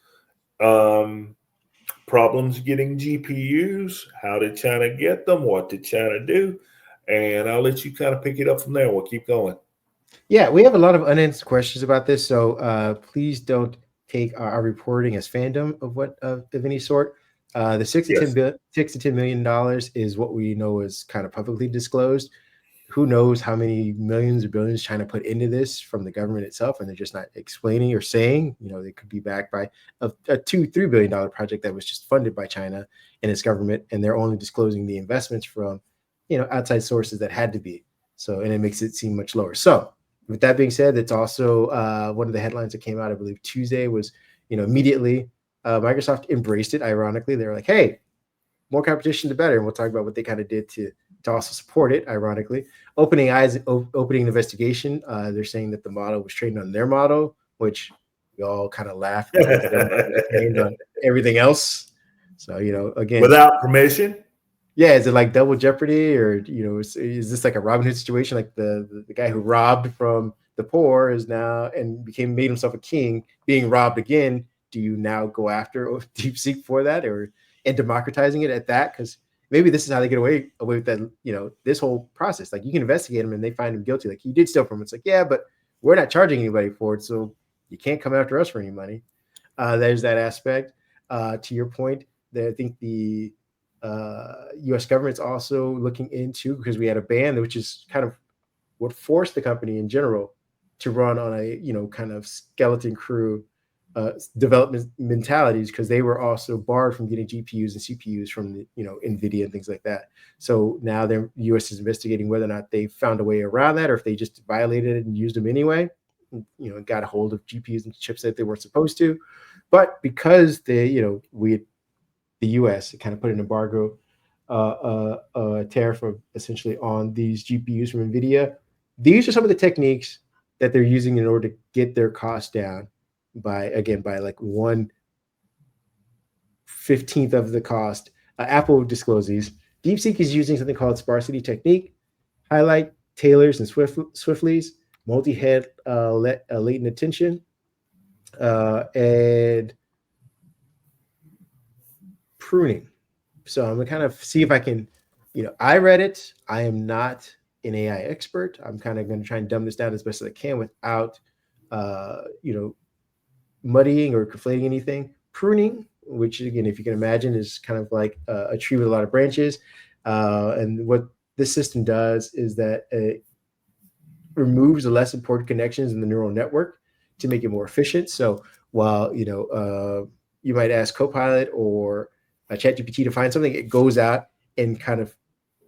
Problems getting GPUs. How did China get them? What did China do? And I'll let you kind of pick it up from there. We'll keep going. Yeah, we have a lot of unanswered questions about this, so please don't take our reporting as fandom of any sort. The $6 to $10 million is what we know is kind of publicly disclosed. Who knows how many millions or billions China put into this from the government itself, and they're just not explaining or saying. They could be backed by a $2-3 billion project that was just funded by China and its government, and they're only disclosing the investments from outside sources that had to be. So, and it makes it seem much lower. So, with that being said, it's also one of the headlines that came out, I believe, Tuesday was, immediately Microsoft embraced it. Ironically, they were like, hey, more competition, the better. And we'll talk about what they kind of did to also support it, ironically. Opening an investigation. They're saying that the model was trained on their model, which we all kind of laughed because the government was trained on everything else. So, again. Without permission? Yeah, is it like double jeopardy, or is this like a Robin Hood situation? Like the guy who robbed from the poor is now and made himself a king, being robbed again. Do you now go after DeepSeek for that, and democratizing it at that? Because maybe this is how they get away with that. This whole process, like you can investigate him and they find him guilty. Like, you did steal from him. It's like, yeah, but we're not charging anybody for it, so you can't come after us for any money. There's that aspect. To your point, I think the U.S. government's also looking into, because we had a ban, which is kind of what forced the company in general to run on a kind of skeleton crew development mentalities, because they were also barred from getting GPUs and CPUs from the NVIDIA and things like that. So now the U.S. is investigating whether or not they found a way around that, or if they just violated it and used them anyway. Got a hold of GPUs and chips that they weren't supposed to. But because the U.S. kind of put an embargo, tariff essentially on these GPUs from NVIDIA. These are some of the techniques that they're using in order to get their costs down by like 1/15 of the cost. Apple disclosed these. DeepSeek is using something called sparsity technique, highlight, tailors, and swiftlies, multi-head latent attention, and pruning. So I'm gonna kind of see if I can, I read it. I am not an AI expert. I'm kind of going to try and dumb this down as best as I can without, muddying or conflating anything. Pruning, which again, if you can imagine, is kind of like a tree with a lot of branches. And what this system does is that it removes the less important connections in the neural network to make it more efficient. So while you might ask Copilot or ChatGPT to find something, it goes out and kind of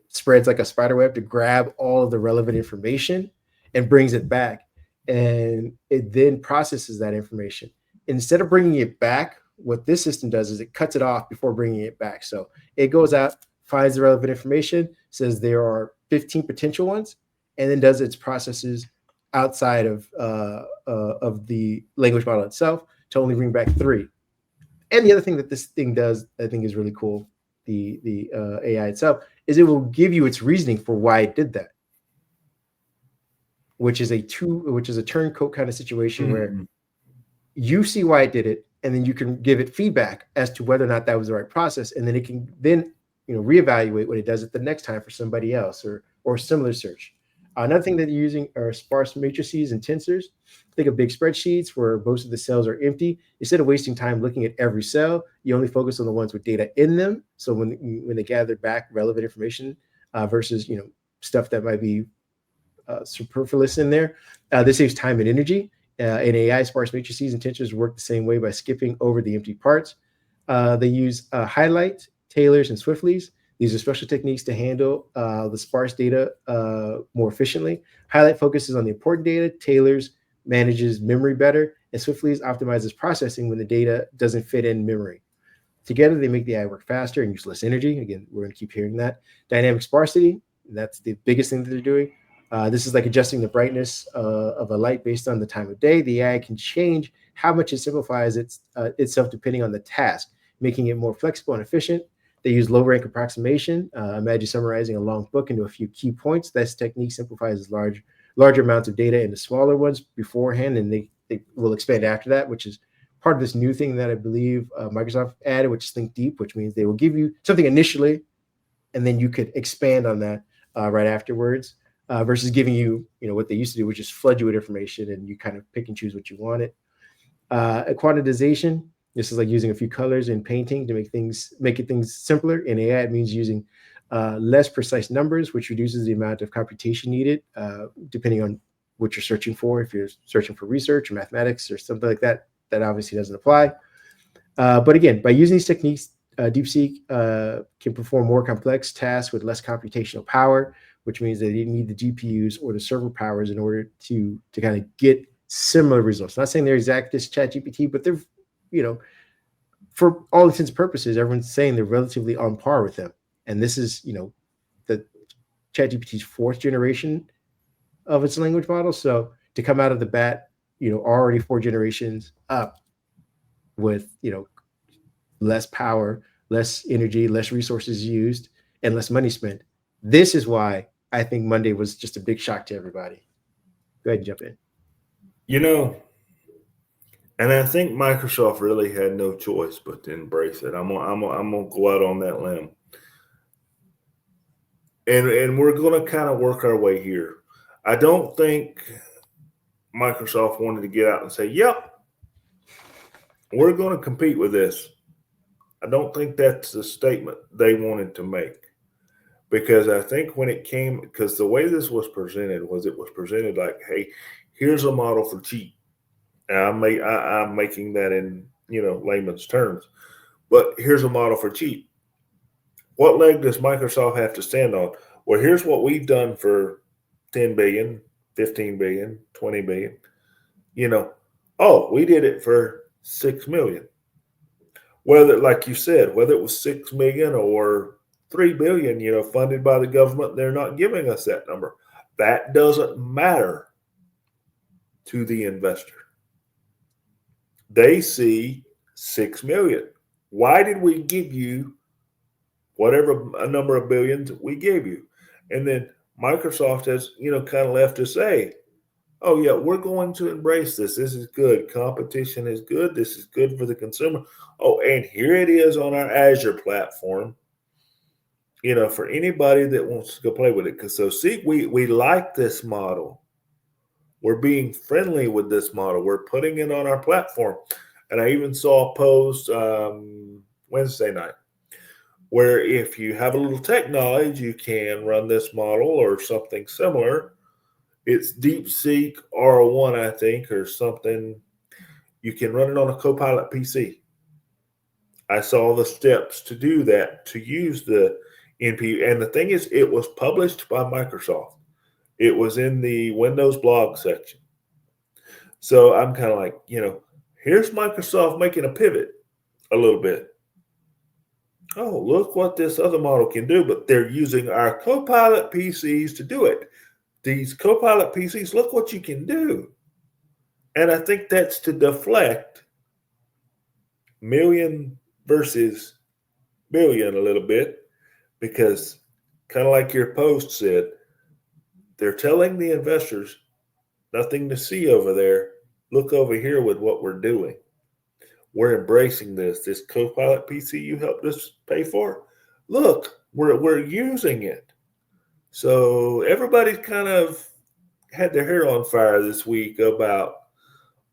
spreads like a spider web to grab all of the relevant information and brings it back. And it then processes that information. Instead of bringing it back, what this system does is it cuts it off before bringing it back. So it goes out, finds the relevant information, says there are 15 potential ones, and then does its processes outside of the language model itself to only bring back 3. And the other thing that this thing does, I think, is really cool. The AI itself is it will give you its reasoning for why it did that, which is a turncoat kind of situation where you see why it did it, and then you can give it feedback as to whether or not that was the right process, and then it can then reevaluate what it does at the next time for somebody else or similar search. Another thing that you're using are sparse matrices and tensors. Think of big spreadsheets where most of the cells are empty. Instead of wasting time looking at every cell, you only focus on the ones with data in them. So when they gather back relevant information versus stuff that might be superfluous in there, this saves time and energy. In AI, sparse matrices and tensors work the same way by skipping over the empty parts. They use highlight, tailors, and swiftleys. These are special techniques to handle the sparse data more efficiently. Highlight focuses on the important data, tailors manages memory better, and swiftleys optimizes processing when the data doesn't fit in memory. Together, they make the AI work faster and use less energy. Again, we're going to keep hearing that. Dynamic sparsity, that's the biggest thing that they're doing. This is like adjusting the brightness of a light based on the time of day. The AI can change how much it simplifies itself depending on the task, making it more flexible and efficient. They use low-rank approximation. Imagine summarizing a long book into a few key points. This technique simplifies larger amounts of data into smaller ones beforehand, and they will expand after that, which is part of this new thing that I believe Microsoft added, which is Think Deep, which means they will give you something initially, and then you could expand on that right afterwards, versus giving you what they used to do, which is flood you with information, and you kind of pick and choose what you wanted. Quantization. This is like using a few colors in painting to make things simpler. In AI, it means using less precise numbers, which reduces the amount of computation needed, depending on what you're searching for. If you're searching for research or mathematics or something like that, that obviously doesn't apply. But again, by using these techniques, DeepSeek can perform more complex tasks with less computational power, which means they didn't need the GPUs or the server powers in order to kind of get similar results. Not saying they're exact as ChatGPT, but they're for all intents and purposes, everyone's saying they're relatively on par with them. And this is, the ChatGPT's 4th generation of its language model. So to come out of the bat, already 4 generations up with, less power, less energy, less resources used, and less money spent. This is why I think Monday was just a big shock to everybody. Go ahead and jump in. And I think Microsoft really had no choice but to embrace it. I'm gonna go out on that limb, and we're gonna kind of work our way here. I don't think Microsoft wanted to get out and say, "Yep, we're going to compete with this." I don't think that's the statement they wanted to make, because I think when it came, because the way this was presented was it was presented like, "Hey, here's a model for cheap." And I'm making that in layman's terms, but here's a model for cheap. What leg does Microsoft have to stand on? Well, here's what we've done for 10 billion, 15 billion, 20 billion. We did it for 6 million. Whether, like you said, whether it was 6 million or 3 billion, funded by the government, they're not giving us that number. That doesn't matter to the investor. They see 6 million. Why did we give you whatever a number of billions we gave you? And then Microsoft has, kind of left to say, "Oh yeah, we're going to embrace this. This is good. Competition is good. This is good for the consumer. Oh, and here it is on our Azure platform, for anybody that wants to go play with it." Because see, we like this model. We're being friendly with this model. We're putting it on our platform. And I even saw a post Wednesday night where if you have a little tech knowledge, you can run this model or something similar. It's DeepSeek R1, I think, or something. You can run it on a Copilot PC. I saw the steps to do that, to use the NPU. And the thing is, it was published by Microsoft. It was in the Windows blog section. So I'm kind of like, here's Microsoft making a pivot a little bit. Oh, look what this other model can do, but they're using our Copilot PCs to do it. These Copilot PCs, look what you can do. And I think that's to deflect million versus billion a little bit, because kind of like your post said, they're telling the investors nothing to see over there. Look over here with what we're doing. We're embracing this Copilot PC you helped us pay for. Look, we're using it. So everybody's kind of had their hair on fire this week about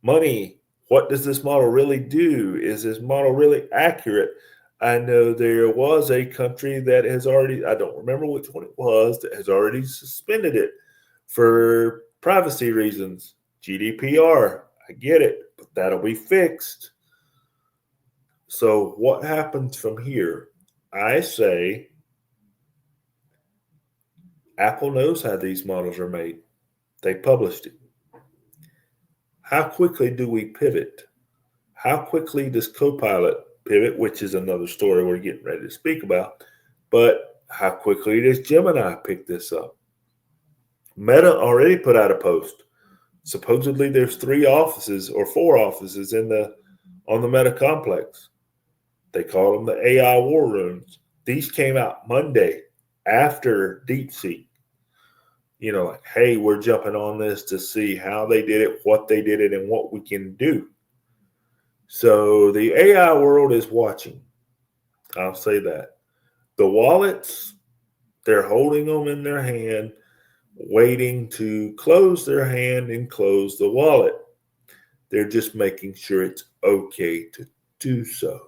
money. What does this model really do? Is this model really accurate? I know there was a country that has already, I don't remember which one it was, that has already suspended it for privacy reasons. GDPR, I get it, but that'll be fixed. So what happens from here? I say Apple knows how these models are made. They published it. How quickly do we pivot? How quickly does Copilot pivot, which is another story we're getting ready to speak about, but how quickly does Gemini pick this up? Meta already put out a post. Supposedly there's 3 offices or 4 offices on the Meta complex. They call them the AI war rooms. These came out Monday after DeepSeek. Like, hey, we're jumping on this to see how they did it, what they did it, and what we can do. So the AI world is watching. I'll say that. The wallets, they're holding them in their hand, waiting to close their hand and close the wallet. They're just making sure it's okay to do so.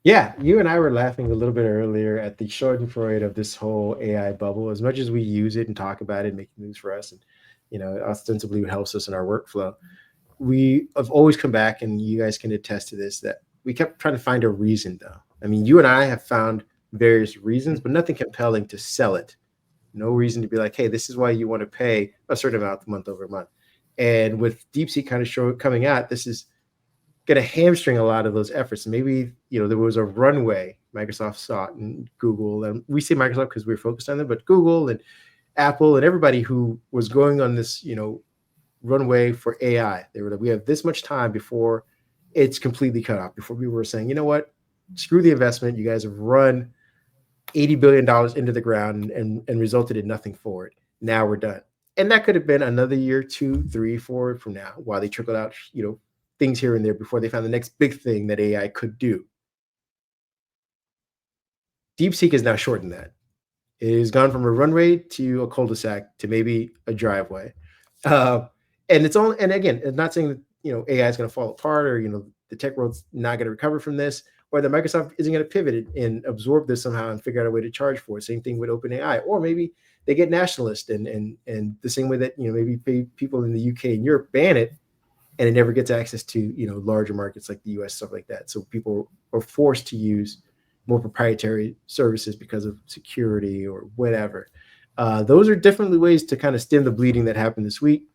Yeah, you and I were laughing a little bit earlier at the Schadenfreude of this whole AI bubble. As much as we use it and talk about it, make news for us, and ostensibly it helps us in our workflow, we have always come back, and you guys can attest to this, that we kept trying to find a reason, though. I mean, you and I have found various reasons, but nothing compelling to sell it. No reason to be like, hey, this is why you want to pay a certain amount month over month. And with DeepSeek kind of coming out, this is going to hamstring a lot of those efforts. Maybe, there was a runway Microsoft saw it, and Google, and we say Microsoft because we're focused on them, but Google and Apple and everybody who was going on this, runway for AI. They were like, we have this much time before it's completely cut off, before people were saying, you know what, screw the investment. You guys have run $80 billion into the ground and resulted in nothing for it. Now we're done. And that could have been another year, 2, 3, 4 from now, while they trickled out, things here and there before they found the next big thing that AI could do. DeepSeek has now shortened that. It has gone from a runway to a cul-de-sac to maybe a driveway. And again, it's not saying that, AI is going to fall apart, or, the tech world's not going to recover from this, or that Microsoft isn't going to pivot and absorb this somehow and figure out a way to charge for it. Same thing with OpenAI, or maybe they get nationalist and the same way that, maybe people in the UK and Europe ban it, and it never gets access to, larger markets like the US, stuff like that. So people are forced to use more proprietary services because of security or whatever. Those are definitely ways to kind of stem the bleeding that happened this week.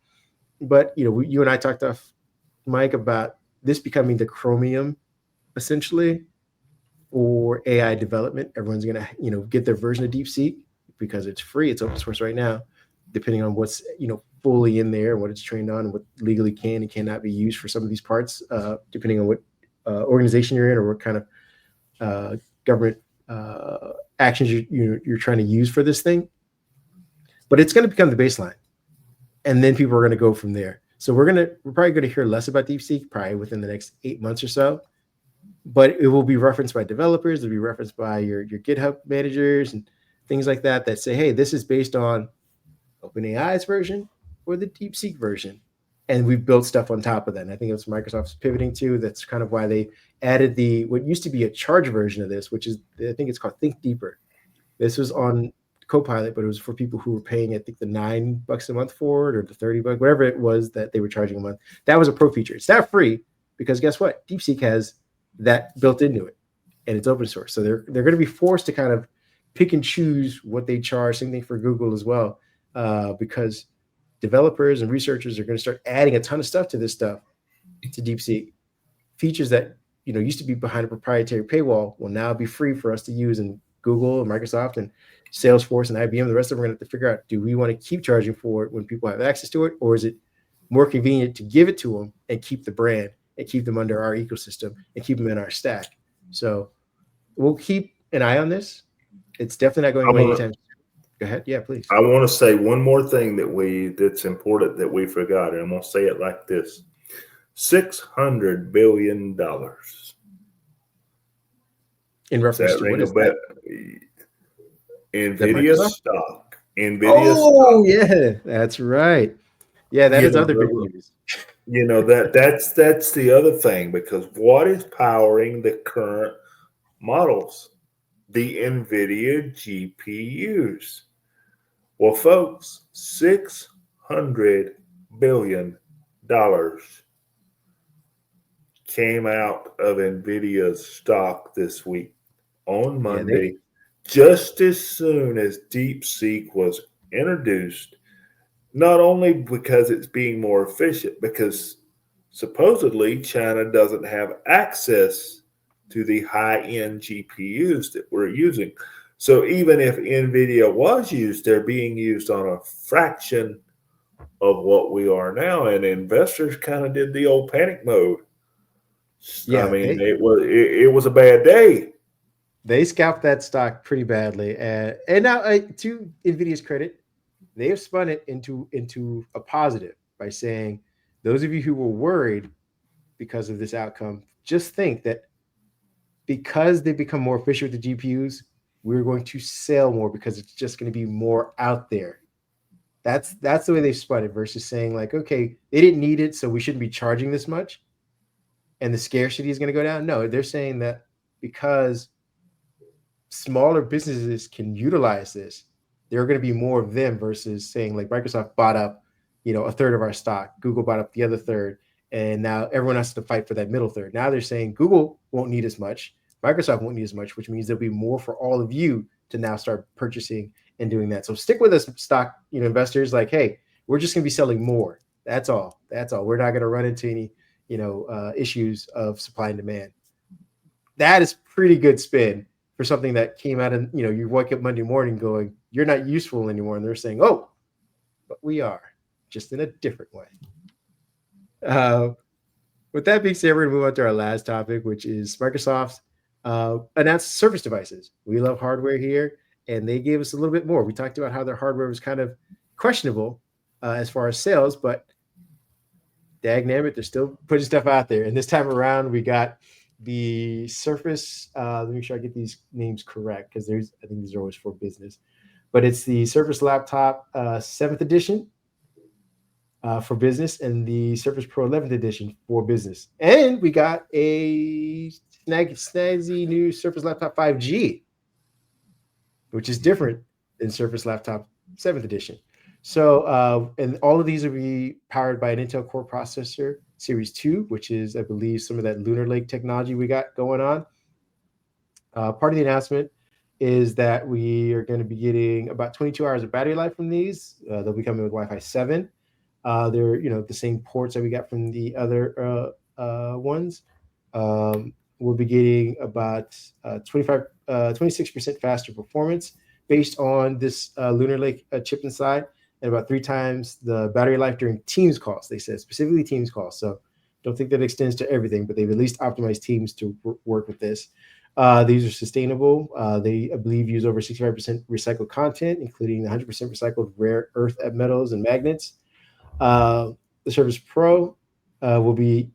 But, you and I talked off Mike about this becoming the Chromium, essentially, for AI development. Everyone's going to, get their version of DeepSeek because it's free. It's open source right now, depending on what's, fully in there and what it's trained on and what legally can and cannot be used for some of these parts, depending on what organization you're in or what kind of government actions you're trying to use for this thing. But it's going to become the baseline. And then people are going to go from there. So we're probably going to hear less about DeepSeek probably within the next 8 months or so. But it will be referenced by developers. It'll be referenced by your GitHub managers and things like that say, hey, this is based on OpenAI's version or the DeepSeek version. and we've built stuff on top of that. And I think it's Microsoft's pivoting to. That's kind of why they added what used to be a charge version of this, which is, I think it's called Think Deeper. This was on Copilot, but it was for people who were paying, I think, the $9 a month for it, or the $30, whatever it was that they were charging a month. That was a pro feature. It's not free, because guess what? DeepSeek has that built into it, and it's open source. So they're going to be forced to kind of pick and choose what they charge. Same thing for Google as well, because developers and researchers are going to start adding a ton of stuff to this stuff, to DeepSeek. Features that used to be behind a proprietary paywall will now be free for us to use, and Google and Microsoft and Salesforce and IBM, the rest of them are going to have to figure out, do we want to keep charging for it when people have access to it, or is it more convenient to give it to them and keep the brand and keep them under our ecosystem and keep them in our stack? So we'll keep an eye on this. It's definitely not going away anytime soon. Go ahead. Yeah, please. I want to say one more thing that's important that we forgot, and I'm going to say it like this. $600 billion. In reference to what is that? NVIDIA stock. Oh, yeah, that's right. Yeah, that is other big news. That's the other thing, because what is powering the current models? The NVIDIA GPUs. Well, folks, $600 billion came out of NVIDIA's stock this week on Monday, just as soon as DeepSeek was introduced, not only because it's being more efficient, because supposedly China doesn't have access to the high-end GPUs that we're using. So even if NVIDIA was used, they're being used on a fraction of what we are now, and investors kind of did the old panic mode. Yeah, I mean, it was a bad day. They scalped that stock pretty badly, and now, to NVIDIA's credit, they have spun it into a positive by saying, those of you who were worried because of this outcome, just think that because they become more efficient with the GPUs, we're going to sell more because it's just going to be more out there. That's the way they've spun it, versus saying like, okay, they didn't need it, so we shouldn't be charging this much, and the scarcity is going to go down. No, they're saying that because smaller businesses can utilize this, there are going to be more of them, versus saying like Microsoft bought up, a third of our stock, Google bought up the other third, and now everyone has to fight for that middle third. Now they're saying Google won't need as much, Microsoft won't need as much, which means there'll be more for all of you to now start purchasing and doing that. So stick with us, stock, investors. Like, hey, we're just going to be selling more. That's all. We're not going to run into any, issues of supply and demand. That is pretty good spin for something that came out of, you wake up Monday morning going, you're not useful anymore. And they're saying, oh, but we are, just in a different way. With that being said, we're going to move on to our last topic, which is Microsoft announced Surface devices. We love hardware here, and they gave us a little bit more. We talked about how their hardware was kind of questionable as far as sales, but dagnabbit, they're still putting stuff out there. And this time around, we got the Surface. Let me make sure I get these names correct, because I think these are always for business. But it's the Surface Laptop 7th edition for business, and the Surface Pro 11th edition for business. And we got a snazzy new Surface Laptop 5G, which is different than Surface Laptop 7th edition. So, and all of these will be powered by an Intel Core processor, Series 2, which is, I believe, some of that Lunar Lake technology we got going on. Part of the announcement is that we are going to be getting about 22 hours of battery life from these. They'll be coming with Wi-Fi 7. They're, the same ports that we got from the other ones. We'll be getting about 26% faster performance based on this Lunar Lake chip inside, and about 3 times the battery life during Teams calls. They said specifically Teams calls. So don't think that extends to everything, but they've at least optimized Teams to work with this. These are sustainable. They, I believe, use over 65% recycled content, including 100% recycled rare earth metals and magnets. The Surface Pro will be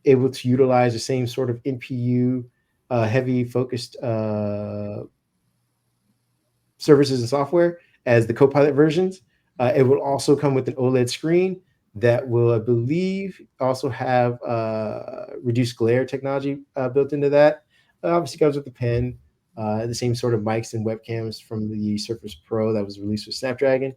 able to utilize the same sort of NPU heavy focused services and software as the Copilot versions. It will also come with an OLED screen that will, I believe, also have reduced glare technology built into that. Obviously, comes with the pen, the same sort of mics and webcams from the Surface Pro that was released with Snapdragon.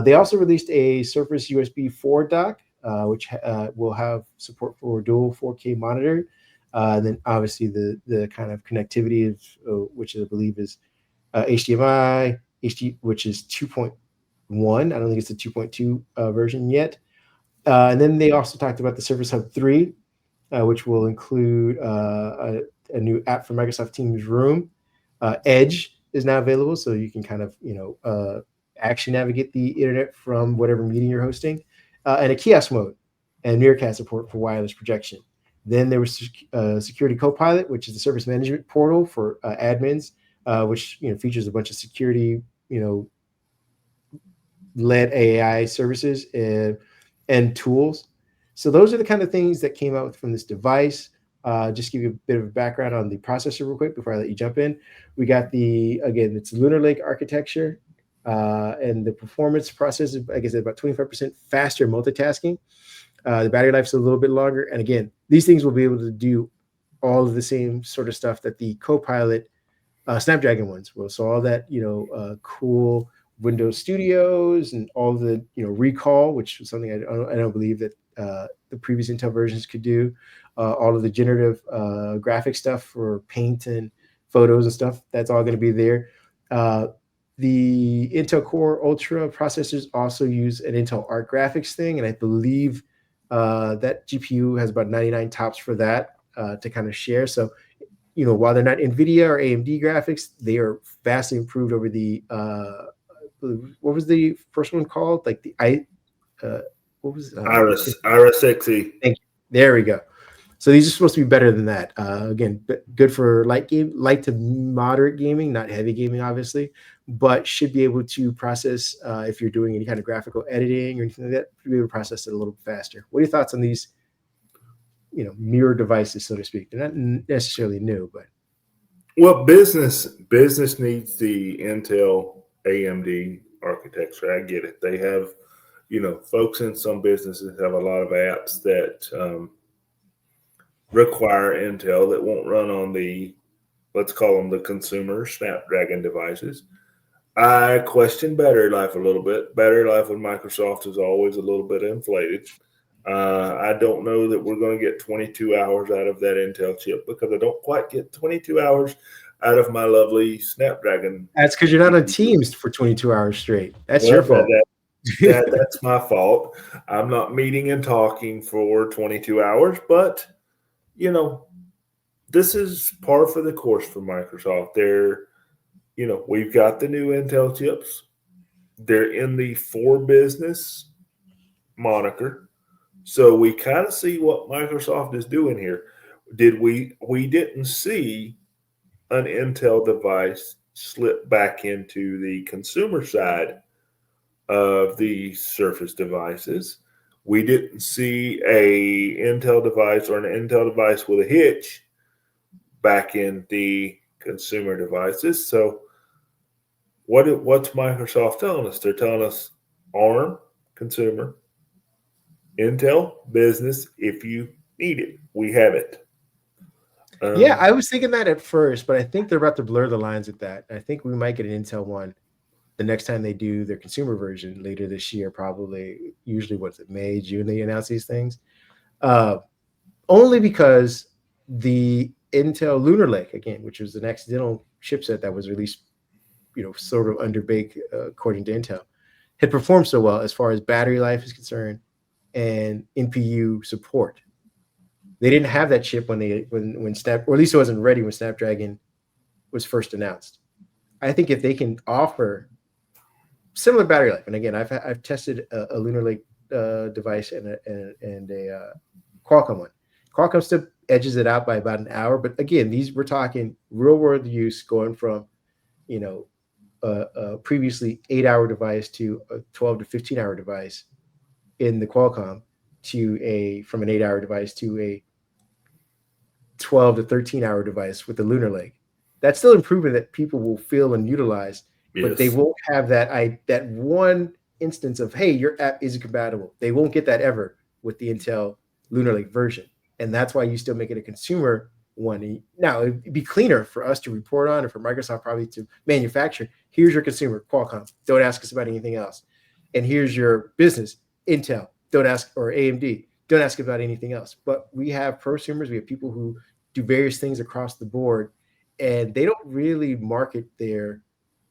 They also released a Surface USB 4 dock, which will have support for dual 4K monitor. Then, obviously, the kind of connectivity of which I believe is HDMI, which is 2.1. I don't think it's the 2.2 version yet. And then they also talked about the Surface Hub 3, which will include a new app for Microsoft Teams Room. Edge is now available, so you can kind of, actually navigate the internet from whatever meeting you're hosting, and a kiosk mode and Meerkat support for wireless projection. Then there was Security Copilot, which is the service management portal for admins, which features a bunch of security, led AI services and tools. So those are the kind of things that came out from this device. Just give you a bit of a background on the processor real quick before I let you jump in. We got it's Lunar Lake architecture, and the performance process is, like I said, about 25% faster multitasking. The battery life is a little bit longer. And again, these things will be able to do all of the same sort of stuff that the Copilot Snapdragon ones will. So all that, cool Windows Studios and all the, recall, which was something I don't believe that the previous Intel versions could do. All of the generative graphic stuff for paint and photos and stuff, that's all going to be there. The Intel Core Ultra processors also use an Intel Art Graphics thing, and I believe that GPU has about 99 tops for that to kind of share. So, while they're not NVIDIA or AMD graphics, they are vastly improved over the what was the first one called? Like the what was Iris XE. Thank you. There we go. So these are supposed to be better than that. Again, good for light to moderate gaming, not heavy gaming, obviously, but should be able to process if you're doing any kind of graphical editing or anything like that, be able to process it a little bit faster. What are your thoughts on these, mirror devices, so to speak? They're not necessarily new, but business needs the Intel AMD architecture. I get it. They have, folks in some businesses have a lot of apps that require Intel that won't run on the, let's call them the consumer Snapdragon devices. I question battery life a little bit. Battery life with Microsoft is always a little bit inflated. I don't know that we're going to get 22 hours out of that Intel chip, because I don't quite get 22 hours out of my lovely Snapdragon. That's because you're not on Teams for 22 hours straight. That's your fault. That's my fault. I'm not meeting and talking for 22 hours, but this is par for the course for Microsoft. We've got the new Intel chips. They're in the for business moniker. So we kind of see what Microsoft is doing here. We didn't see an Intel device slip back into the consumer side of the Surface devices. We didn't see a Intel device or an Intel device with a hitch back in the consumer devices. So what's Microsoft telling us? They're telling us ARM, consumer, Intel, business, if you need it. We have it. Yeah, I was thinking that at first, but I think they're about to blur the lines with that. I think we might get an Intel one the next time they do their consumer version later this year, probably. Usually, what's it, May, June, they announce these things. Only because the Intel Lunar Lake, again, which was an accidental chipset that was released, sort of under bake, according to Intel, had performed so well as far as battery life is concerned and NPU support. They didn't have that chip when Snap, or at least it wasn't ready when Snapdragon was first announced. I think if they can offer similar battery life, and again, I've tested a Lunar Lake device and a Qualcomm one. Qualcomm still edges it out by about an hour, but again, we're talking real world use, going from a previously 8-hour device to a 12 to 15-hour device in the Qualcomm from an 8-hour device to a 12 to 13-hour device with the Lunar Lake. That's still improvement that people will feel and utilize, but they won't have that one instance of, hey, your app isn't compatible. They won't get that ever with the Intel Lunar Lake version. And that's why you still make it a consumer one. Now, it'd be cleaner for us to report on, or for Microsoft probably to manufacture. Here's your consumer, Qualcomm. Don't ask us about anything else. And here's your business, Intel. Don't ask, or AMD. Don't ask about anything else. But we have prosumers. We have people who do various things across the board, and they don't really market their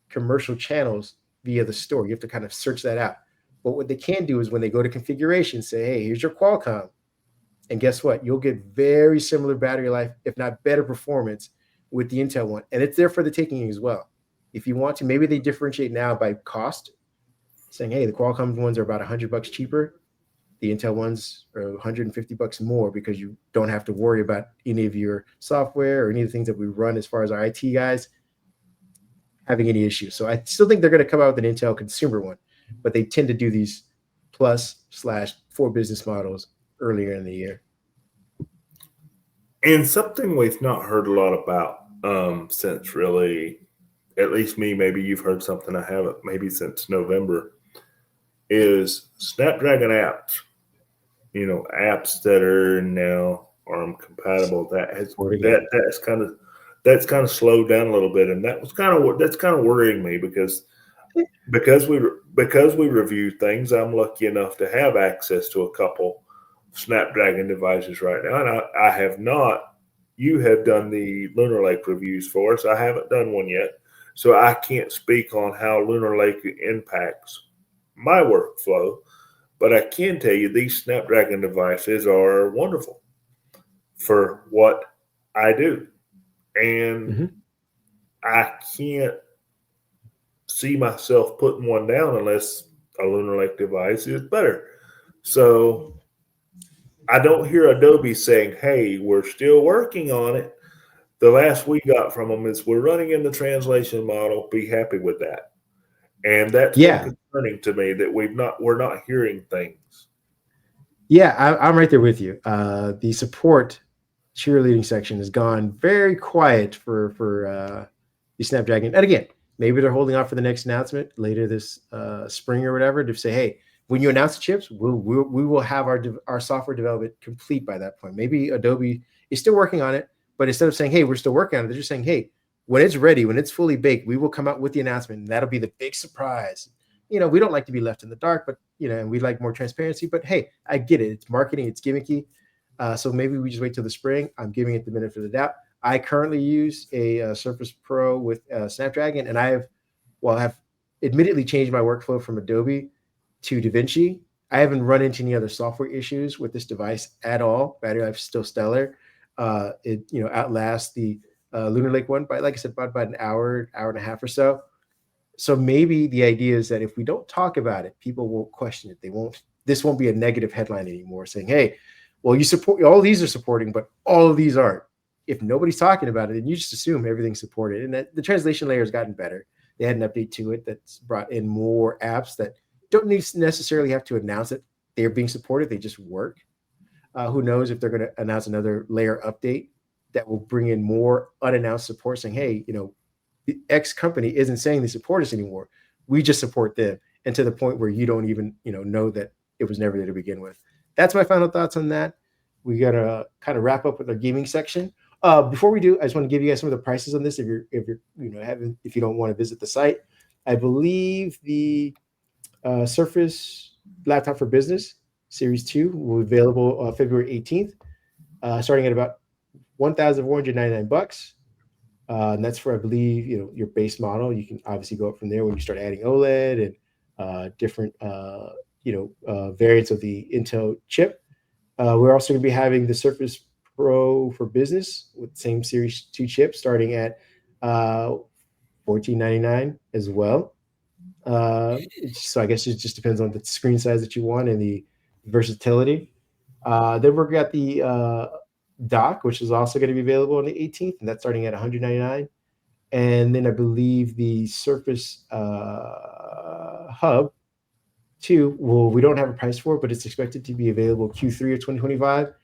commercial channels via the store. You have to kind of search that out. But what they can do is when they go to configuration, say, hey, here's your Qualcomm. And guess what? You'll get very similar battery life, if not better performance with the Intel one. And it's there for the taking as well. If you want to, maybe they differentiate now by cost, saying, hey, the Qualcomm ones are about $100 cheaper. The Intel ones are $150 more, because you don't have to worry about any of your software or any of the things that we run as far as our IT guys having any issues. So I still think they're going to come out with an Intel consumer one, but they tend to do these plus/for business models earlier in the year. And something we've not heard a lot about since really, at least me, maybe you've heard something I haven't, maybe since November, is Snapdragon apps. You know, apps that are now ARM compatible. That's kind of slowed down a little bit, and that's kind of worrying me, because we review things. I'm lucky enough to have access to a couple Snapdragon devices right now, and I have not. You have done the Lunar Lake reviews for us. I haven't done one yet, so I can't speak on how Lunar Lake impacts my workflow. But I can tell you these Snapdragon devices are wonderful for what I do, and I can't see myself putting one down unless a Lunar Lake device is better. So I don't hear Adobe saying, hey, we're still working on it. The last we got from them is, we're running in the translation model. Be happy with that. And that's concerning to me, that we're not hearing things. Yeah, I'm right there with you. The support cheerleading section has gone very quiet for the Snapdragon. And again, maybe they're holding off for the next announcement later this spring or whatever, to say, hey, when you announce the chips, we will have our software development complete by that point. Maybe Adobe is still working on it, but instead of saying, hey, we're still working on it, they're just saying, hey, when it's ready, when it's fully baked, we will come out with the announcement, and that'll be the big surprise. You know, we don't like to be left in the dark, but, you know, and we like more transparency, but hey, I get it. It's marketing, it's gimmicky. So maybe we just wait till the spring. I'm giving it the benefit of the doubt. I currently use a Surface Pro with Snapdragon, and I have admittedly changed my workflow from Adobe to DaVinci. I haven't run into any other software issues with this device at all. Battery life is still stellar. It outlasts the Lunar Lake one by, like I said, about an hour and a half or so. So maybe the idea is that if we don't talk about it, people won't question it. This won't be a negative headline anymore saying, hey, well, you support, all these are supporting, but all of these aren't. If nobody's talking about it, then you just assume everything's supported. And that the translation layer has gotten better. They had an update to it that's brought in more apps that don't necessarily have to announce that they're being supported. They just work. Who knows if they're going to announce another layer update that will bring in more unannounced support, saying, hey, the X company isn't saying they support us anymore. We just support them. And to the point where you don't even, know that it was never there to begin with. That's my final thoughts on that. We got to kind of wrap up with our gaming section. Before we do, I just want to give you guys some of the prices on this. If you don't want to visit the site, I believe the Surface Laptop for Business Series 2 will be available February 18th, starting at about $1,499. And that's for, I believe, your base model. You can obviously go up from there when you start adding OLED and different, variants of the Intel chip. We're also going to be having the Surface Pro for Business with the same Series 2 chip, starting at $1,499 as well. So I guess it just depends on the screen size that you want and the versatility. Then we've got the dock, which is also going to be available on the 18th, and that's starting at $199. And then I believe the Surface Hub 2, we don't have a price for it, but it's expected to be available Q3 of 2025.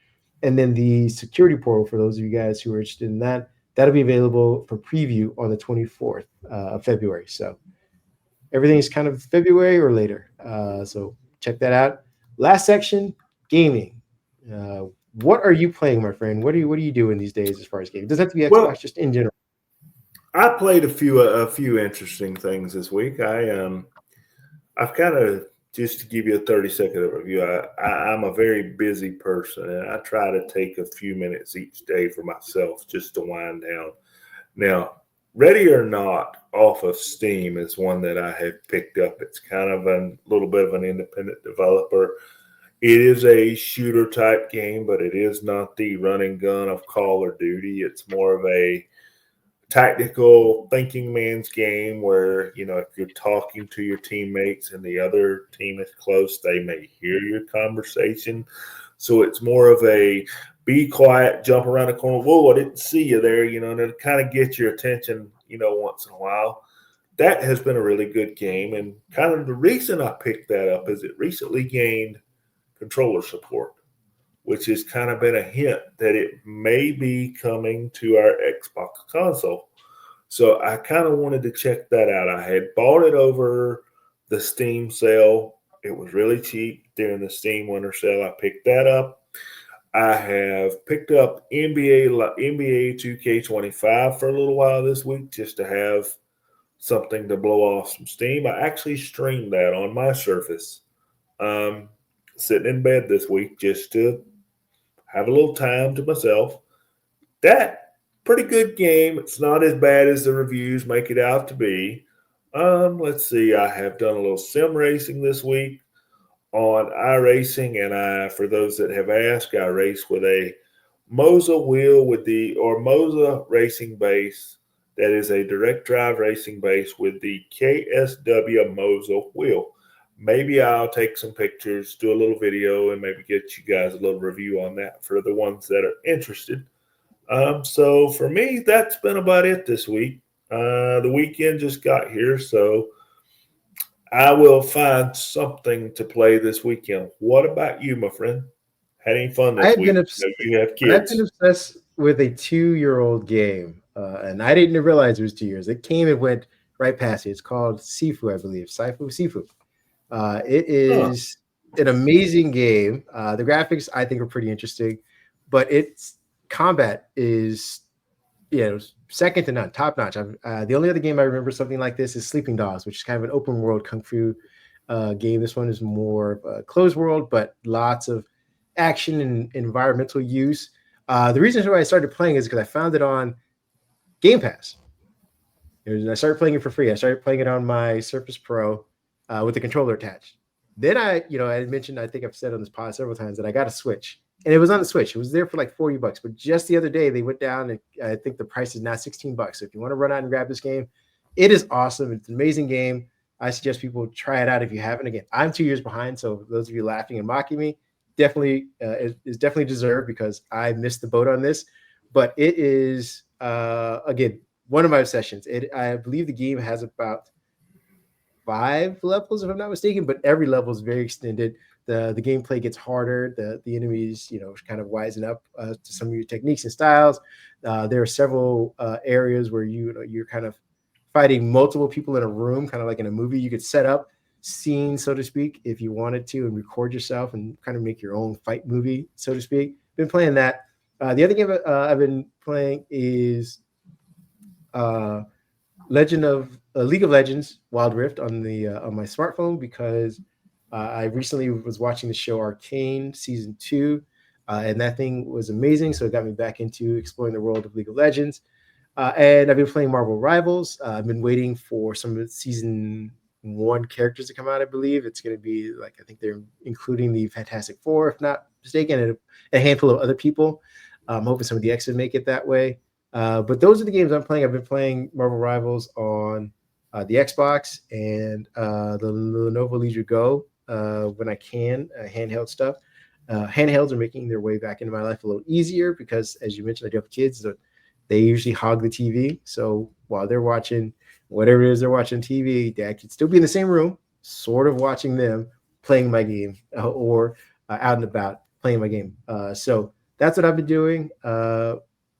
And then the security portal, for those of you guys who are interested in that'll be available for preview on the 24th of February. So everything's kind of February or later. So check that out. Last section, gaming. Uh, what are you playing, my friend? What are you doing these days as far as gaming? It doesn't have to be Xbox, Well, just in general. I played a few interesting things this week. I've kind of, just to give you a 30-second review. I'm a very busy person, and I try to take a few minutes each day for myself just to wind down. Now, Ready or Not off of Steam is one that I have picked up. It's kind of a little bit of an independent developer. It is a shooter type game, but it is not the run and gun of Call of Duty. It's more of a tactical thinking man's game where, if you're talking to your teammates and the other team is close, they may hear your conversation. So it's more of a be quiet, jump around the corner. Whoa, I didn't see you there, and it'll kind of get your attention, once in a while. That has been a really good game. And kind of the reason I picked that up is it recently gained controller support, which has kind of been a hint that it may be coming to our Xbox console. So I kind of wanted to check that out. I had bought it over the Steam sale. It was really cheap during the Steam winter sale. I picked that up. I have picked up NBA 2K25 for a little while this week just to have something to blow off some steam. I actually streamed that on my Surface, sitting in bed this week just to have a little time to myself. That pretty good game. It's not as bad as the reviews make it out to be. Let's see. I have done a little sim racing this week on iRacing, and for those that have asked, I race with a Moza wheel or Moza racing base. That is a direct drive racing base with the KSW Moza wheel. Maybe I'll take some pictures, do a little video, and maybe get you guys a little review on that for the ones that are interested. So for me, that's been about it this week. The weekend just got here, so I will find something to play this weekend. What about you, my friend? Had any fun this I've been week? obs- You have I've been kids. obsessed with a 2-year-old game, and I didn't realize it was 2 years. It came and went right past it. It's called Sifu, I believe. Sifu. It Huh. is an amazing game. The graphics I think are pretty interesting, but its combat is second to none, top notch. The only other game I remember something like this is Sleeping Dogs, which is kind of an open world kung fu game. This one is more closed world, but lots of action and environmental use. The reason why I started playing is because I found it on Game Pass. I started playing it for free. I started playing it on my Surface Pro with the controller attached. Then I mentioned, I think I've said on this pod several times that I got a Switch, and it was on the Switch. It was there for like $40, but just the other day they went down, and I think the price is now $16. So if you want to run out and grab this game, it is awesome. It's an amazing game. I suggest people try it out if you haven't. Again, I'm 2 years behind, so those of you laughing and mocking me, definitely is definitely deserved because I missed the boat on this. But it is again one of my obsessions. I believe the game has about 5 levels, if I'm not mistaken, but every level is very extended. The gameplay gets harder. The enemies, kind of wisen up to some of your techniques and styles. There are several areas where you're kind of fighting multiple people in a room, kind of like in a movie. You could set up scenes, so to speak, if you wanted to, and record yourself and kind of make your own fight movie, so to speak. Been playing that. The other game I've been playing is uh, League of Legends Wild Rift on my smartphone because I recently was watching the show Arcane season 2, and that thing was amazing. So it got me back into exploring the world of League of Legends. And I've been playing Marvel Rivals. I've been waiting for some of the season 1 characters to come out. I believe it's going to be I think they're including the Fantastic Four, if not mistaken, and a handful of other people. I'm hoping some of the X-Men make it that way. But those are the games I'm playing. I've been playing Marvel Rivals on the Xbox and the Lenovo Legion Go when I can, handheld stuff. Handhelds are making their way back into my life a little easier because, as you mentioned, I do have kids. So they usually hog the TV. So while they're watching whatever it is they're watching TV, Dad could still be in the same room, sort of watching them playing my game or out and about playing my game. So that's what I've been doing.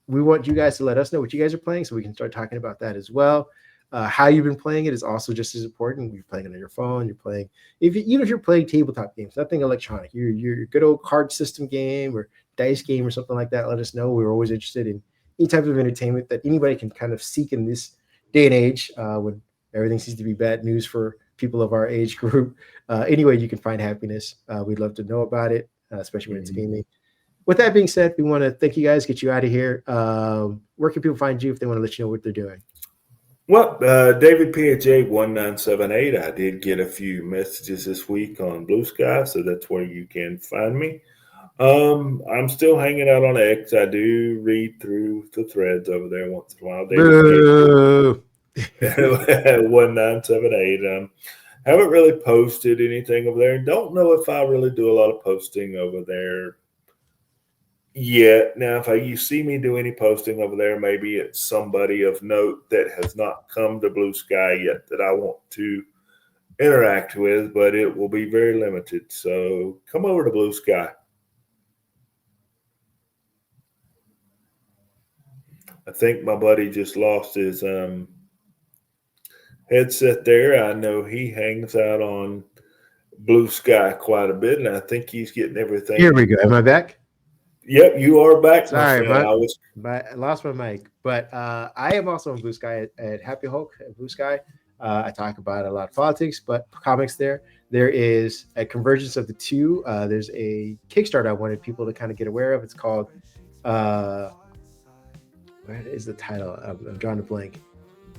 We want you guys to let us know what you guys are playing so we can start talking about that as well. How you've been playing it is also just as important. You're playing it on your phone. You're playing, even if you're playing tabletop games, nothing electronic. Your good old card system game or dice game or something like that. Let us know. We're always interested in any type of entertainment that anybody can kind of seek in this day and age, when everything seems to be bad news for people of our age group. Anyway, you can find happiness. We'd love to know about it, especially when it's gaming. With that being said, we want to thank you guys, get you out of here. Where can people find you if they want to let you know what they're doing? Well, David PHA1978, I did get a few messages this week on Blue Sky, so that's where you can find me. I'm still hanging out on X. I do read through the threads over there once in a while. Boo. David 1978. Haven't really posted anything over there. Don't know if I really do a lot of posting over there yet. Now, if you see me do any posting over there, maybe it's somebody of note that has not come to Blue Sky yet that I want to interact with, but it will be very limited. So come over to Blue Sky. I think my buddy just lost his headset there. I know he hangs out on Blue Sky quite a bit, and I think he's getting everything. Here we go. Am I back? Yep, you are back. Sorry, my friend. I lost my mic. But I am also on Blue Sky at Happy Hulk at Blue Sky. I talk about a lot of politics, but comics there. There is a convergence of the two. There's a Kickstarter I wanted people to kind of get aware of. It's called, where is the title? I'm drawing a blank.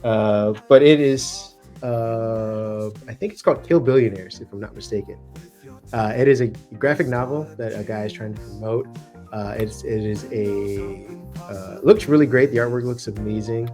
But it is, I think it's called Kill Billionaires, if I'm not mistaken. It is a graphic novel that a guy is trying to promote. Looks really great. The artwork looks amazing.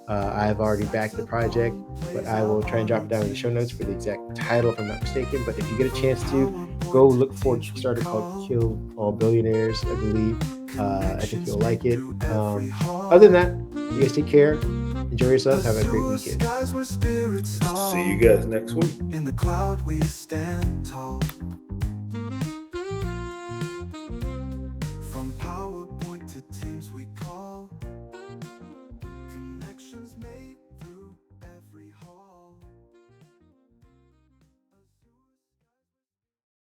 I've already backed the project, but I will try and drop it down in the show notes for the exact title, if I'm not mistaken. But if you get a chance to, go look for a Kickstarter called Kill All Billionaires, I believe. I think you'll like it. Other than that, you guys take care. Enjoy yourselves. Have a great weekend. See you guys next week. In the cloud we stand tall.